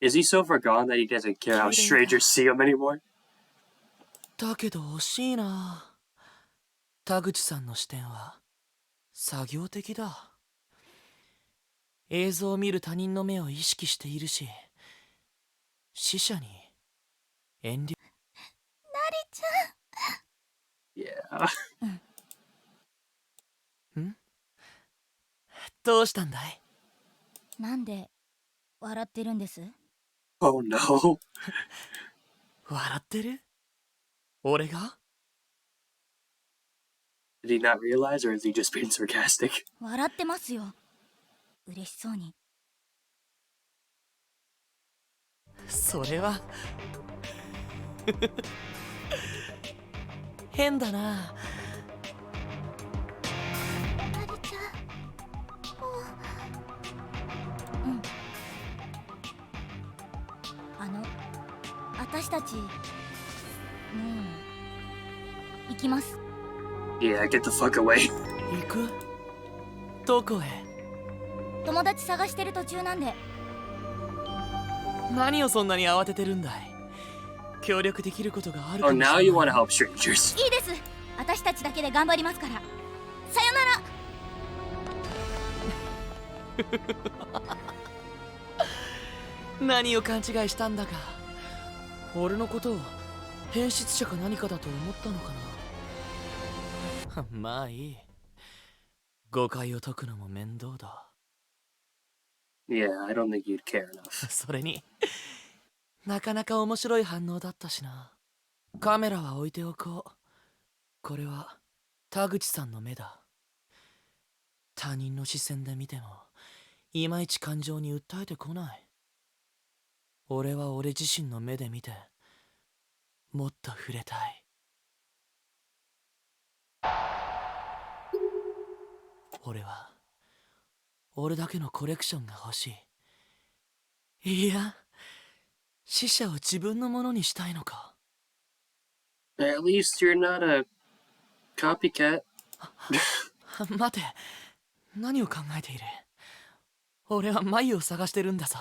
Is he so far gone that he doesn't care how strangers see him anymore? だけど惜しいな。田口さんの視点は作業的だ。映像を見る他人の目を意識しているし、死者に遠慮。なりちゃん。Yeah. ん？どうしたんだい？なんで笑ってるんです？ Oh no. 笑ってる？俺が？ Did he not realize, or is he just being sarcastic? 笑ってますよ。嬉しそうに。それは変だな。なりちゃん、もう。私たち、もう行きます。Yeah, get the fuck away. 行く？どこへ？友達探してる途中なんで。何をそんなに慌ててるんだい？協力できることがあるか Oh, もしれな now い。 you want to help strangers. いいです。私たちだけで頑張りますから。さよなら。何を勘違いしたんだか。俺のことを変質者か何かだと思ったのかな。まあいい。誤解を解くのも面倒だ。Yeah, I don't think you'd care enough. それになかなか面白い反応だったしな。カメラは置いておこう。これは田口さんの目だ。他人の視線で見てもいまいち感情に訴えてこない。俺は俺自身の目で見てもっと触れたい。俺だけのコレクションが欲しい。いや、死者を自分のものにしたいのか。At least you're not a copycat. 待て、何を考えている？俺は眉を探してるんだぞ。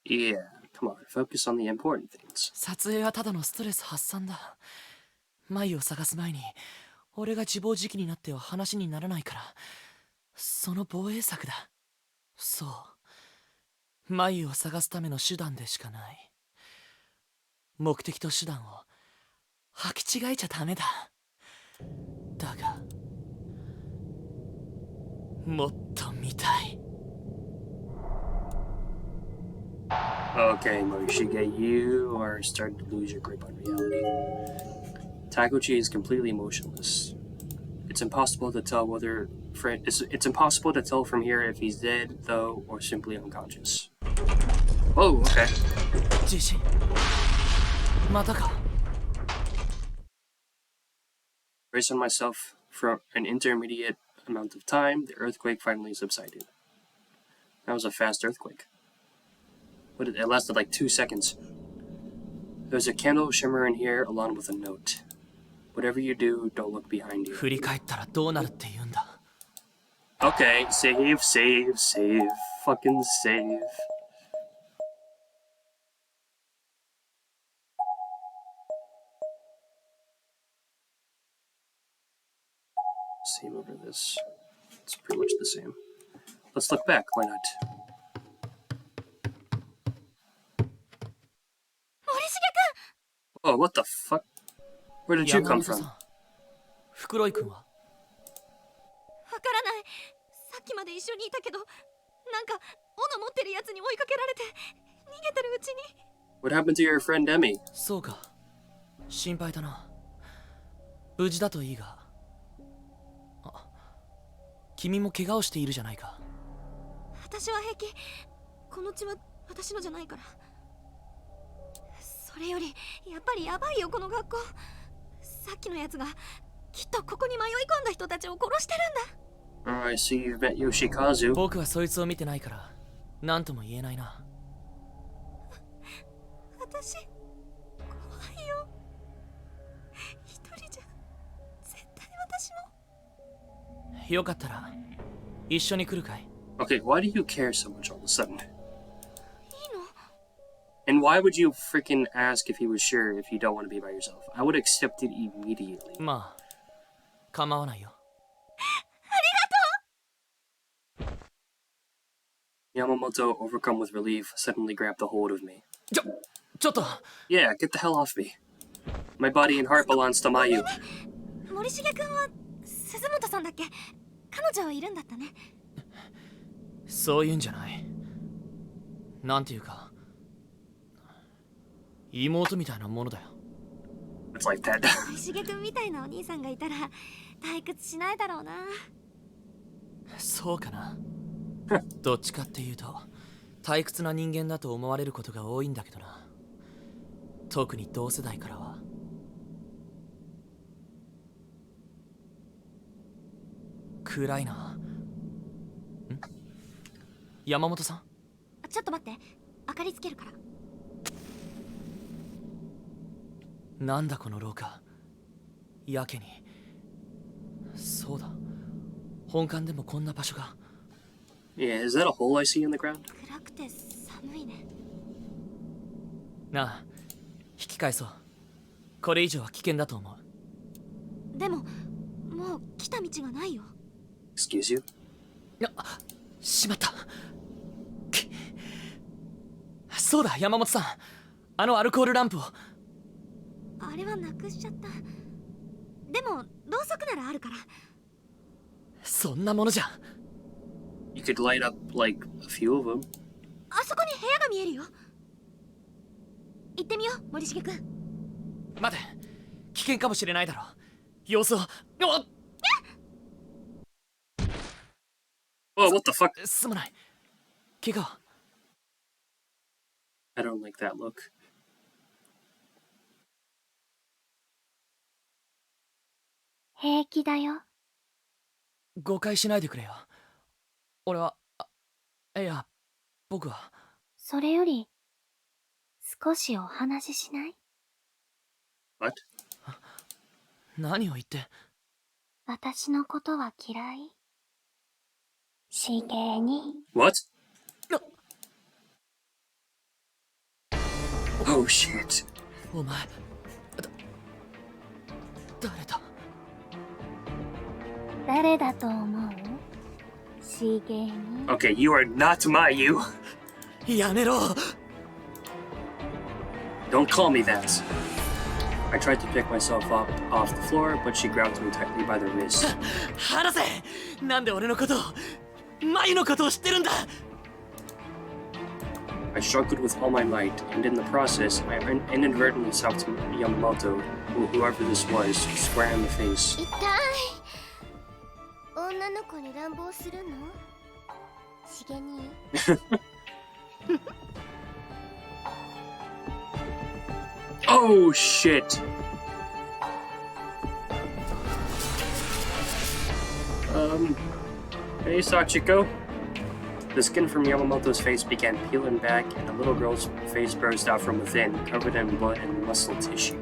Yeah, come on, focus on the important things. 撮影はただのストレス発散だ。眉を探す前に俺が自暴自棄になっては話にならないから、その防衛策だ。そう、眉を探すための手段でしかない。目的と手段を履き違えちゃダメだ。だがもっと見たい。 Okay, Morishige, you are starting to lose your grip on reality. Taguchi is completely motionless. It's impossible to tell whether it's impossible to tell from here if he's dead, though, or simply unconscious. Oh, okay. 地震またか。 Based on myself for an intermediate amount of time, the earthquake finally subsided. That was a fast earthquake. It lasted like 2 seconds. There's a candle shimmer in here along with a note. Whatever you do, don't look behind you. 振り返ったらどうなるって言うんだ。 Okay, save, save, save. Fucking save. Save over this. It's pretty much the same. Let's look back, why not? 森重 Oh, what the fuck? Where did you 山 come 本さ from? ん、袋井君は。わからない。さっきまで一緒にいたけど、なんか斧持ってるやつに追いかけられて逃げてるうちに。 What happened to your friend Emmy? そうか、心配だな。無事だといいが。あ、君も怪我をしているじゃないか。私は平気。この血は私のじゃないから。それよりやっぱりやばいよこの学校。さっきのやつがきっとここに迷い込んだ人たちを殺してるんだ。 Oh, I see you've met Yoshikazu. 僕はそいつを見てないから何とも言えないな。私怖いよ。一人じゃ絶対私も。よかったら一緒に来るかい？ Okay, why do you care so much all of a sudden? いいの？ And why would you freaking ask if he was sure if you don't want to be by yourself? I would accept it immediately. まあ構わないよ。 Yamamoto, overcome with relief, suddenly grabbed a hold of me. ちょっと Yeah, get the hell off me. My body and heart belongs to Mayu. 森重君は鈴本さんだっけ？彼女いるんだったね。そういうんじゃない。なんていうか妹みたいなものだよ。 It's like that. 森重君みたいなお兄さんがいたら退屈しないだろうな。そうかな。どっちかっていうと退屈な人間だと思われることが多いんだけどな。特に同世代からは。暗いな。ん？山本さん？ちょっと待って、明かりつけるから。なんだこの廊下。やけに。そうだ。本館でもこんな場所が。 Yeah, is that a hole I see in the ground? 暗くて寒いね。なあ、引き返そう。これ以上は危険だと思う。でももう来た道がないよ。 Excuse you? あ、しまった。そうだ、山本さん。あのアルコールランプを。あれはなくしちゃった。でもろうそくならあるから。そんなものじゃ。 You could light up, like, a few of them. あそこに部屋が見えるよ。行ってみよう、森重君。待て、危険かもしれないだろ。様子を。Oh, what the fuck? すまない。怪我は？ I don't like that look. 平気だよ。誤解しないでくれよ。俺は、いや、僕は。それより少しお話ししない？ What? 何を言って。私のことは嫌い？しげに。 What? Oh shit. お前、誰だ？誰だと思う？しげに。 Okay, you are not Mayu. やめろ。 Don't call me that. I tried to pick myself up off the floor, but she grabbed me tightly by the wrist. 話せ。なんで俺のことを、マユのことを知ってるんだ。I struggled with all my might, and in the process, I inadvertently slapped Yamamoto, whoever this was, square in the face. 痛い。女の子に乱暴するの？しげに。Oh shit! Hey Sachiko. The skin from Yamamoto's face began peeling back, and a little girl's face burst out from within, covered in blood and muscle tissue.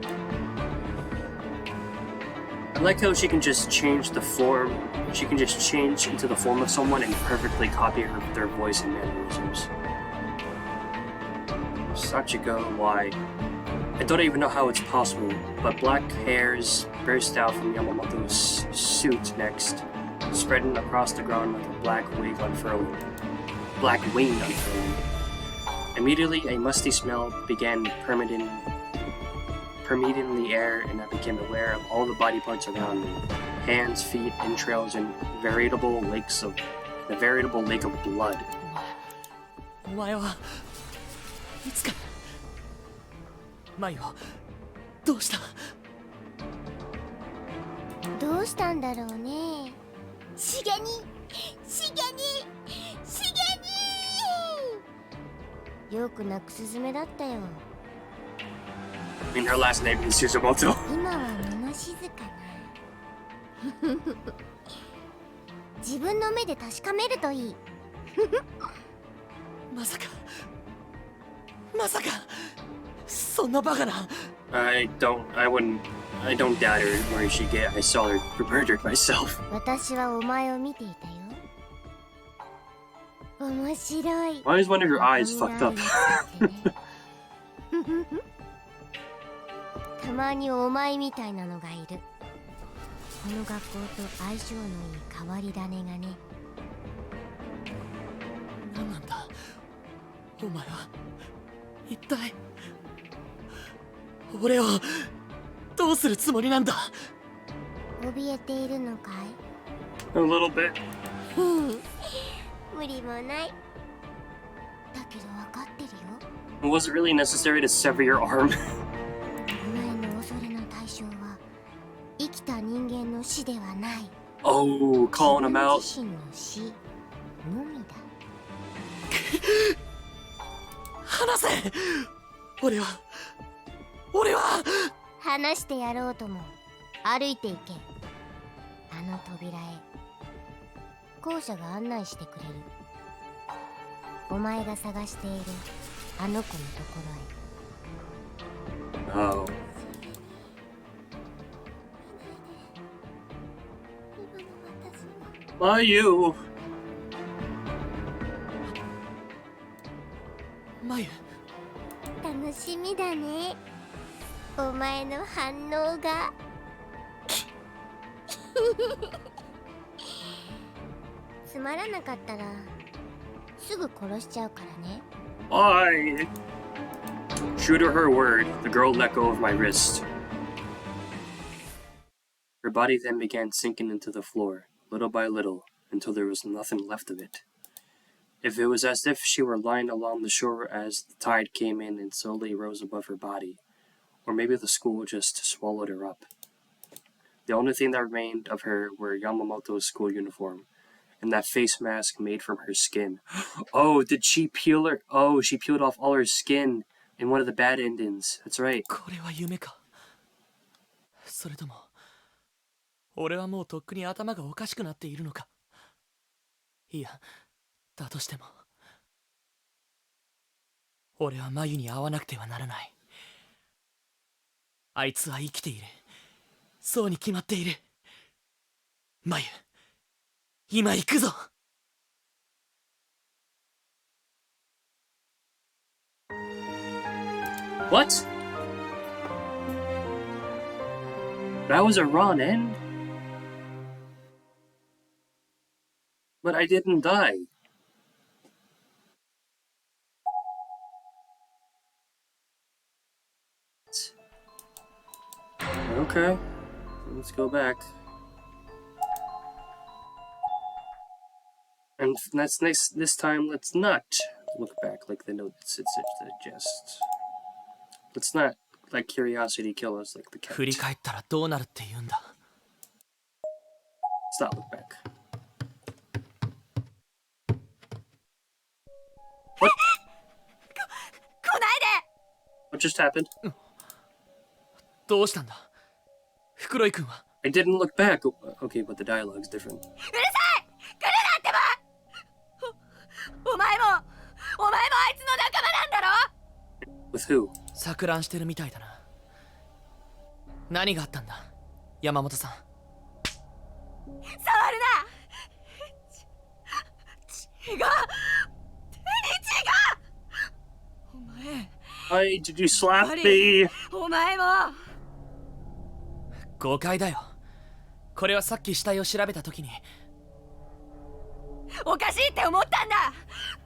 I like how she can just change the form. She can just change into the form of someone and perfectly copy their voice and mannerisms. Sachiko, why? I don't even know how it's possible, but black hairs burst out from Yamamoto's suit next, spreading across the ground like a black wing unfurling. Immediately, a musty smell began permeating the air, and I became aware of all the body parts around me: hands, feet, entrails, and a veritable lake of blood. お前はいつからマユはどうした？どうしたんだろうね。しげに。よく泣くスズメだったよ。I mean, her last name is Suzumoto. 今は物静かな。自分の目で確かめるといい。まさかそんなバカな。I don't doubt her, Morishige. I saw her murdered myself. 私はお前を見ていたよ。面白い。 Why is one of your eyes fucked up? たまにお前みたいなのがいる。この学校と相性のいい変わり種がね。何なんだお前は。一体俺をどうするつもりなんだ。怯えているのかい？ A little bit. 無理もない。だけど分かってるよ。 It wasn't really necessary to sever your arm. お前の恐れの対象は生きた人間の死ではない。 Oh, calling him out. 自分自身の死のみだ。話せ。俺は話してやろうとも。歩いていけ。あの扉へ。校舎が案内してくれる。お前が探しているあの子のところへ。 Oh. 今の私は Mayu. マユ。楽しみだね。お前の反応が。つまらなかったらすぐ殺しちゃうからね。 Why? True to her word, the girl let go of my wrist. Her body then began sinking into the floor, little by little, until there was nothing left of it. It was as if she were lying along the shore as the tide came in and slowly rose above her body. Or maybe the school just swallowed her up. The only thing that remained of her were Yamamoto's school uniform, and that face mask made from her skin. Oh, did she peel her? Oh, she peeled off all her skin in one of the bad endings. That's right. これは夢か。それとも俺はもうとっくに頭がおかしくなっているのか。いや、だとしても俺はマユに会わなくてはならない。あいつは生きている。そうに決まっている。マユ、今行くぞ。What? That was a run end? But I didn't die. Okay, let's go back. And that's nice. This time, let's not look back like the notes it suggests. Let's not let curiosity kill us like the cat. 振り返ったらどうなるって言うんだ。 Let's not look back. What? 来ないで。 What just happened? どうしたんだ袋井君は。 I didn't look back. Okay, but the dialogue's different. うるさい。来るなってば。お前もあいつの仲間なんだろ。 With who? 錯乱してるみたいだな。何があったんだ山本さん。触るな。血が手に血が。お前 Why did you slap Buddy. me? お前も。誤解だよ。これはさっき死体を調べた時に。おかしいって思ったんだ。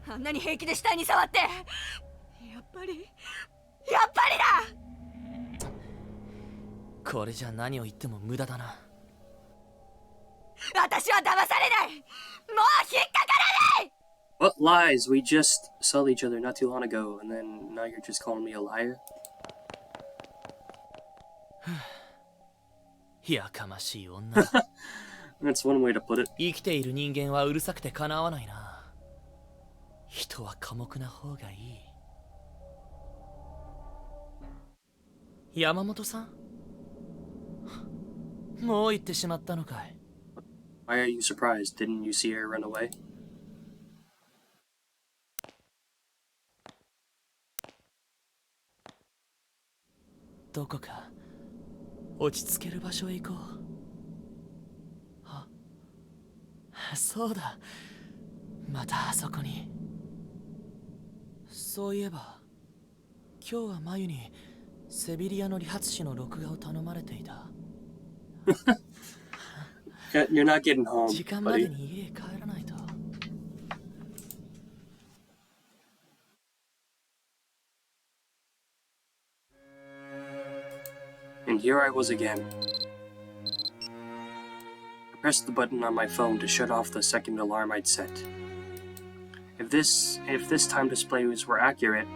あんなに平気で死体に触って。やっぱりだ。これじゃ何を言っても無駄だな。私は騙されない。もう引っかからない。 What lies? We just saw each other not too long ago, and then now you're just calling me a liar? やかましい女。 That's one way to put it. 生きている人間はうるさくてかなわないな。人は寡黙な方がいい。山本さんもう行ってしまったのかい。 Why are you surprised? Didn't you see her run away? どこか落ち着ける場所へ行こう。そうだ、またあそこに。そういえば今日はマユにセビリアの理髪師の録画を頼まれていた。 You're not getting home, 時間まで buddy. に家へ帰らないと。 And here I was again. I pressed the button on my phone to shut off the second alarm I'd set. If this time display were accurate,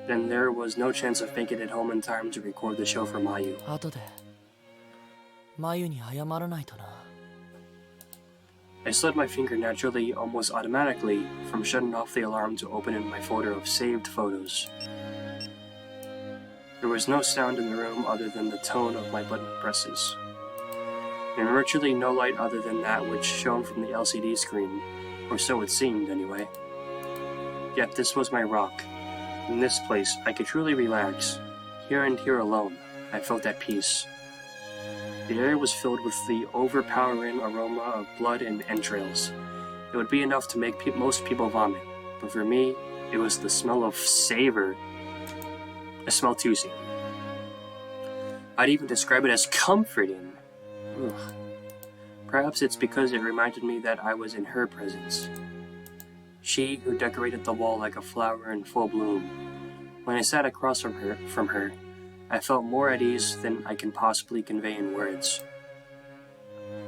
then there was no chance of making it home in time to record the show for Mayu. 後でマユに謝らないとな。 I slid my finger naturally, almost automatically, from shutting off the alarm to open in my folder of saved photos. There was no sound in the room other than the tone of my button presses, and virtually no light other than that which shone from the LCD screen, or so it seemed anyway. Yet this was my rock. In this place, I could truly relax. Here and here alone, I felt at peace. The air was filled with the overpowering aroma of blood and entrails. It would be enough to make most people vomit, but for me, it was the smell of savor. I smell too savory. I'd even describe it as comforting. Ugh. Perhaps it's because it reminded me that I was in her presence. She who decorated the wall like a flower in full bloom. When I sat across from her, I felt more at ease than I can possibly convey in words.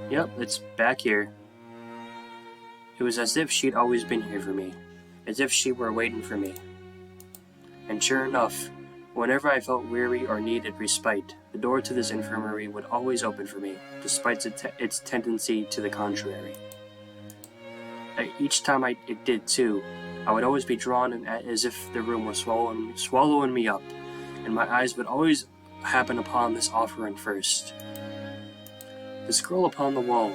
Yep, it's back here. It was as if she'd always been here for me, as if she were waiting for me. And sure enough, whenever I felt weary or needed respite, the door to this infirmary would always open for me, despite its tendency to the contrary. Each time it did too, I would always be drawn in as if the room were swallowing me up, and my eyes would always happen upon this offering first. The scroll upon the wall,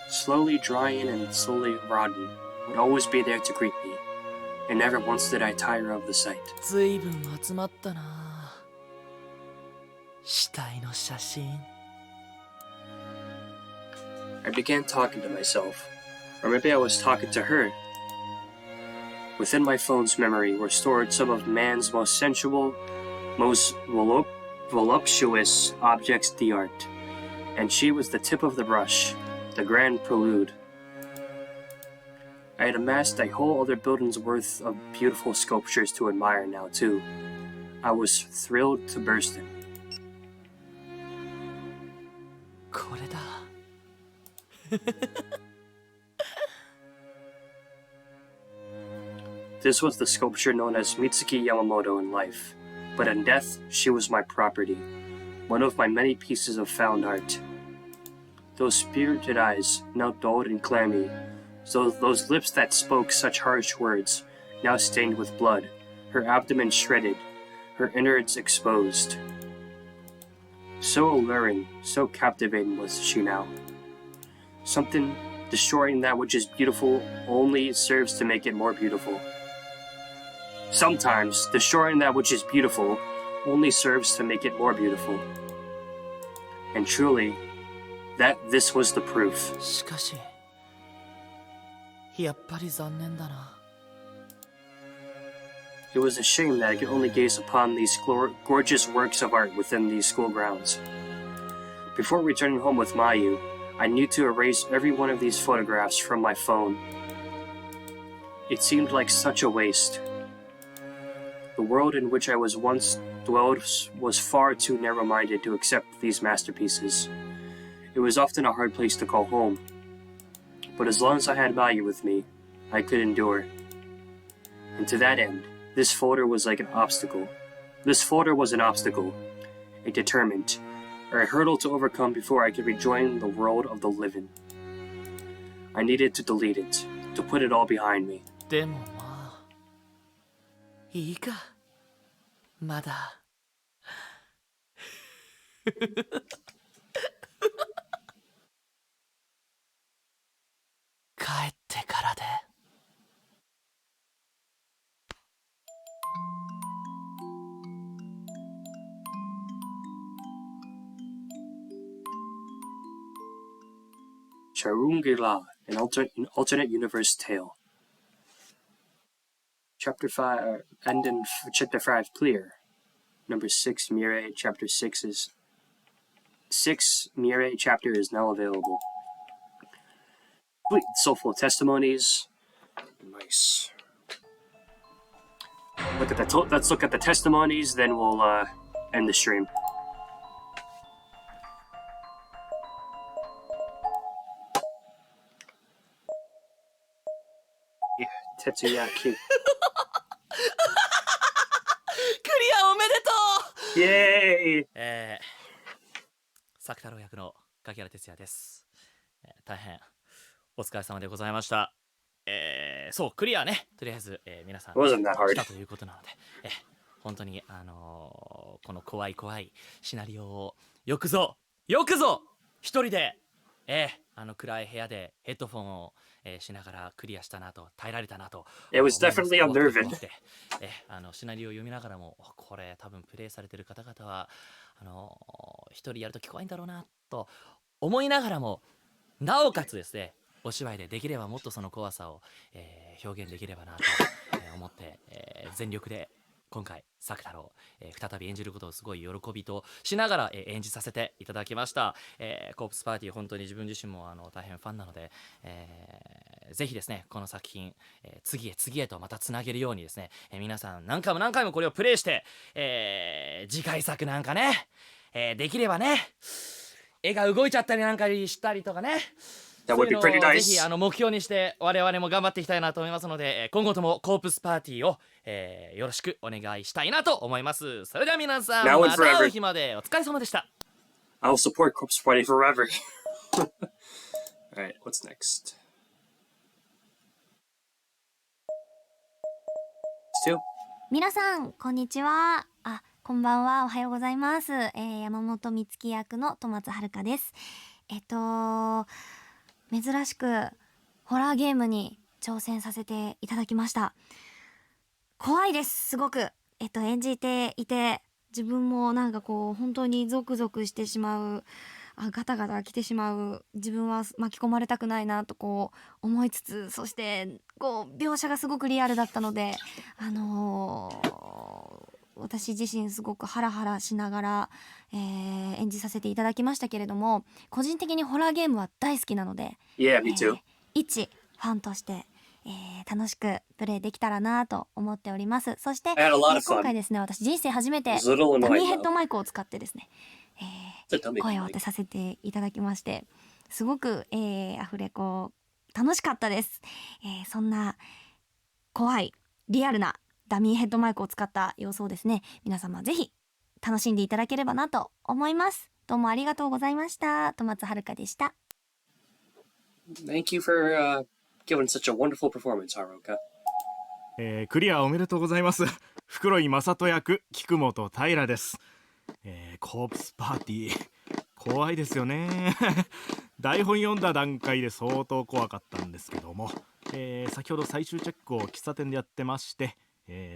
slowly drying and slowly rotting, would always be there to greet me, and never once did I tire of the sight. ずいぶん集まったな。死体の写真。 I began talking to myself, or maybe I was talking to her. Within my phone's memory were stored some of man's most sensual, most voluptuous objects d'art, and she was the tip of the brush, the grand prelude. I had amassed a whole other building's worth of beautiful sculptures to admire now, too. I was thrilled to bursting. これだ。This was the sculpture known as Mitsuki Yamamoto in life, but in death, she was my property, one of my many pieces of found art. Those spirited eyes, now dulled and clammy, those lips that spoke such harsh words, now stained with blood, her abdomen shredded, her innards exposed. So alluring, so captivating was she now. Something destroying that which is beautiful only serves to make it more beautiful. Sometimes, destroying that which is beautiful only serves to make it more beautiful. And truly, this was the proof. しかし、やっぱり残念だな。It was a shame that I could only gaze upon these gorgeous works of art within these school grounds. Before returning home with Mayu, I knew to erase every one of these photographs from my phone. It seemed like such a waste. The world in which I was once dwelled was far too narrow-minded to accept these masterpieces. It was often a hard place to call home. But as long as I had Mayu with me, I could endure. And to that end, this folder was like an obstacle. This folder was an obstacle, a deterrent, or a hurdle to overcome before I could rejoin the world of the living. I needed to delete it, to put it all behind me. でもまあ、いいか。まだ。帰ってからで。Charungila, an alternate universe tale. Chapter 5, end in Chapter 5 clear. Number 6, Mirai, Chapter 6 Mirai chapter is now available. Sweet, soulful testimonies. Nice. Let's look at the testimonies, then we'll end the stream. Yeah, Tetsuya cute. クリアおめでとう Yay! 作太郎役の柿原哲也です、大変お疲れ様でございました。そうクリアね、とりあえず、皆さん Wasn't that hard. したということなので、本当にこの怖いシナリオをよくぞ一人で、暗い部屋でヘッドフォンを、しながらクリアしたなと、耐えられたなと。It was definitely unnerving. シナリオを読みながらも、これ多分プレイされてる方々は一人やるとき怖いんだろうなと思いながらも、なおかつですね、お芝居でできればもっとその怖さを、表現できればなと、思って、全力で今回作太郎、再び演じることをすごい喜びとしながら、演じさせていただきました。コープスパーティー、本当に自分自身も大変ファンなので、ぜひですねこの作品、次へとまたつなげるようにですね、皆さん何回もこれをプレイして、次回作なんかね、できればね、絵が動いちゃったりなんかしたりとかね、That would be pretty ぜ nice. ひ目標にして我々も頑張っていきたいなと思いますので、今後ともコープスパーティーを、よろしくお願いしたいなと思います。それでは皆さん、 Now ま and た forever. 会う日までお疲れ様でした。 I'll support Corpse Party forever. Alright, what's next? Still? 皆さんこんにちは。こんばんは、おはようございます。山本美月役の戸松遥です。珍しくホラーゲームに挑戦させていただきました。怖いです、すごく。演じていて自分もなんかこう本当にゾクゾクしてしまう、ガタガタ来てしまう、自分は巻き込まれたくないなとこう思いつつ、そしてこう描写がすごくリアルだったので、私自身すごくハラハラしながら、演じさせていただきましたけれども、個人的にホラーゲームは大好きなので、Yeah, me too. 一ファンとして、楽しくプレイできたらなと思っております。そして、 I had a lot of 今 fun. 回ですね、私人生初めて It was a little ダミー annoying ヘッ though. ドマイクを使ってですね、 It's a dummy 声を mic. 当てさせていただきまして、すごく、アフレコ楽しかったです。そんな怖いリアルなダミーヘッドマイクを使った様子をですね、皆様ぜひ楽しんでいただければなと思います。どうもありがとうございました。戸松遥でした。 Thank you for giving such a wonderful performance, Haruka. クリアおめでとうございます。袋井正人役菊本平です。コープスパーティー怖いですよね。台本読んだ段階で相当怖かったんですけども、先ほど最終チェックを喫茶店でやってまして、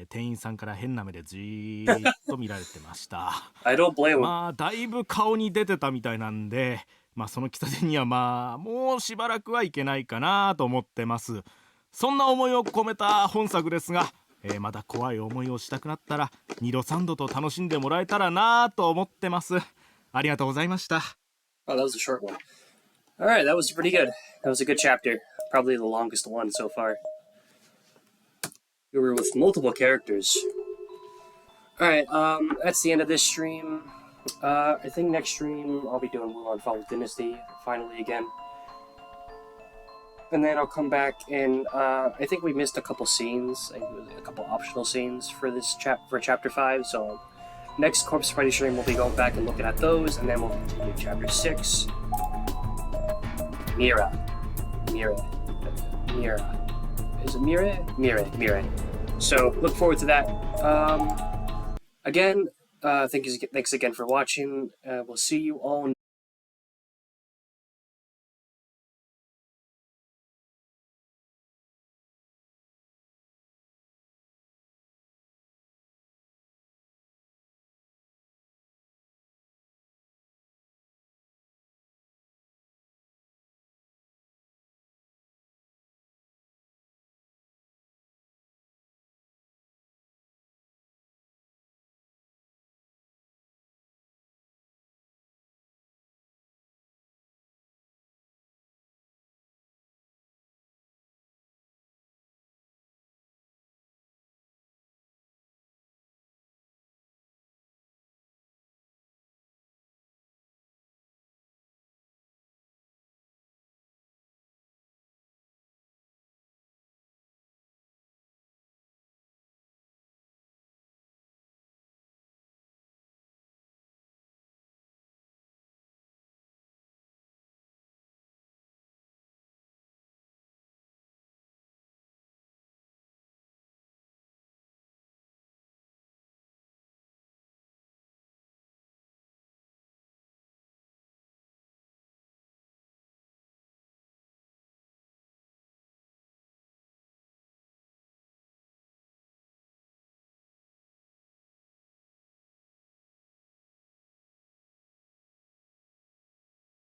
店員さんから変な目でじーっと見られてました。I don't blame him. まあだいぶ顔に出てたみたいなんで、まあその喫茶店にはまあもうしばらくはいけないかなと思ってます。そんな思いを込めた本作ですが、また怖い思いをしたくなったら2度3度と楽しんでもらえたらなと思ってます。ありがとうございました。 Oh, that was a short one. Alright, that was pretty good. That was a good chapter. Probably the longest one so far. We were with multiple characters. Alright, that's the end of this stream. I think next stream I'll be doing Mulan Fall Dynasty finally again. And then I'll come back and I think we missed a couple scenes, I think it was a couple optional scenes for this for chapter 5, so next Corpse Party stream we'll be going back and looking at those, and then we'll continue chapter 6. Mira. Is it Mira? Mira. So look forward to that. Again, thanks again for watching. We'll see you all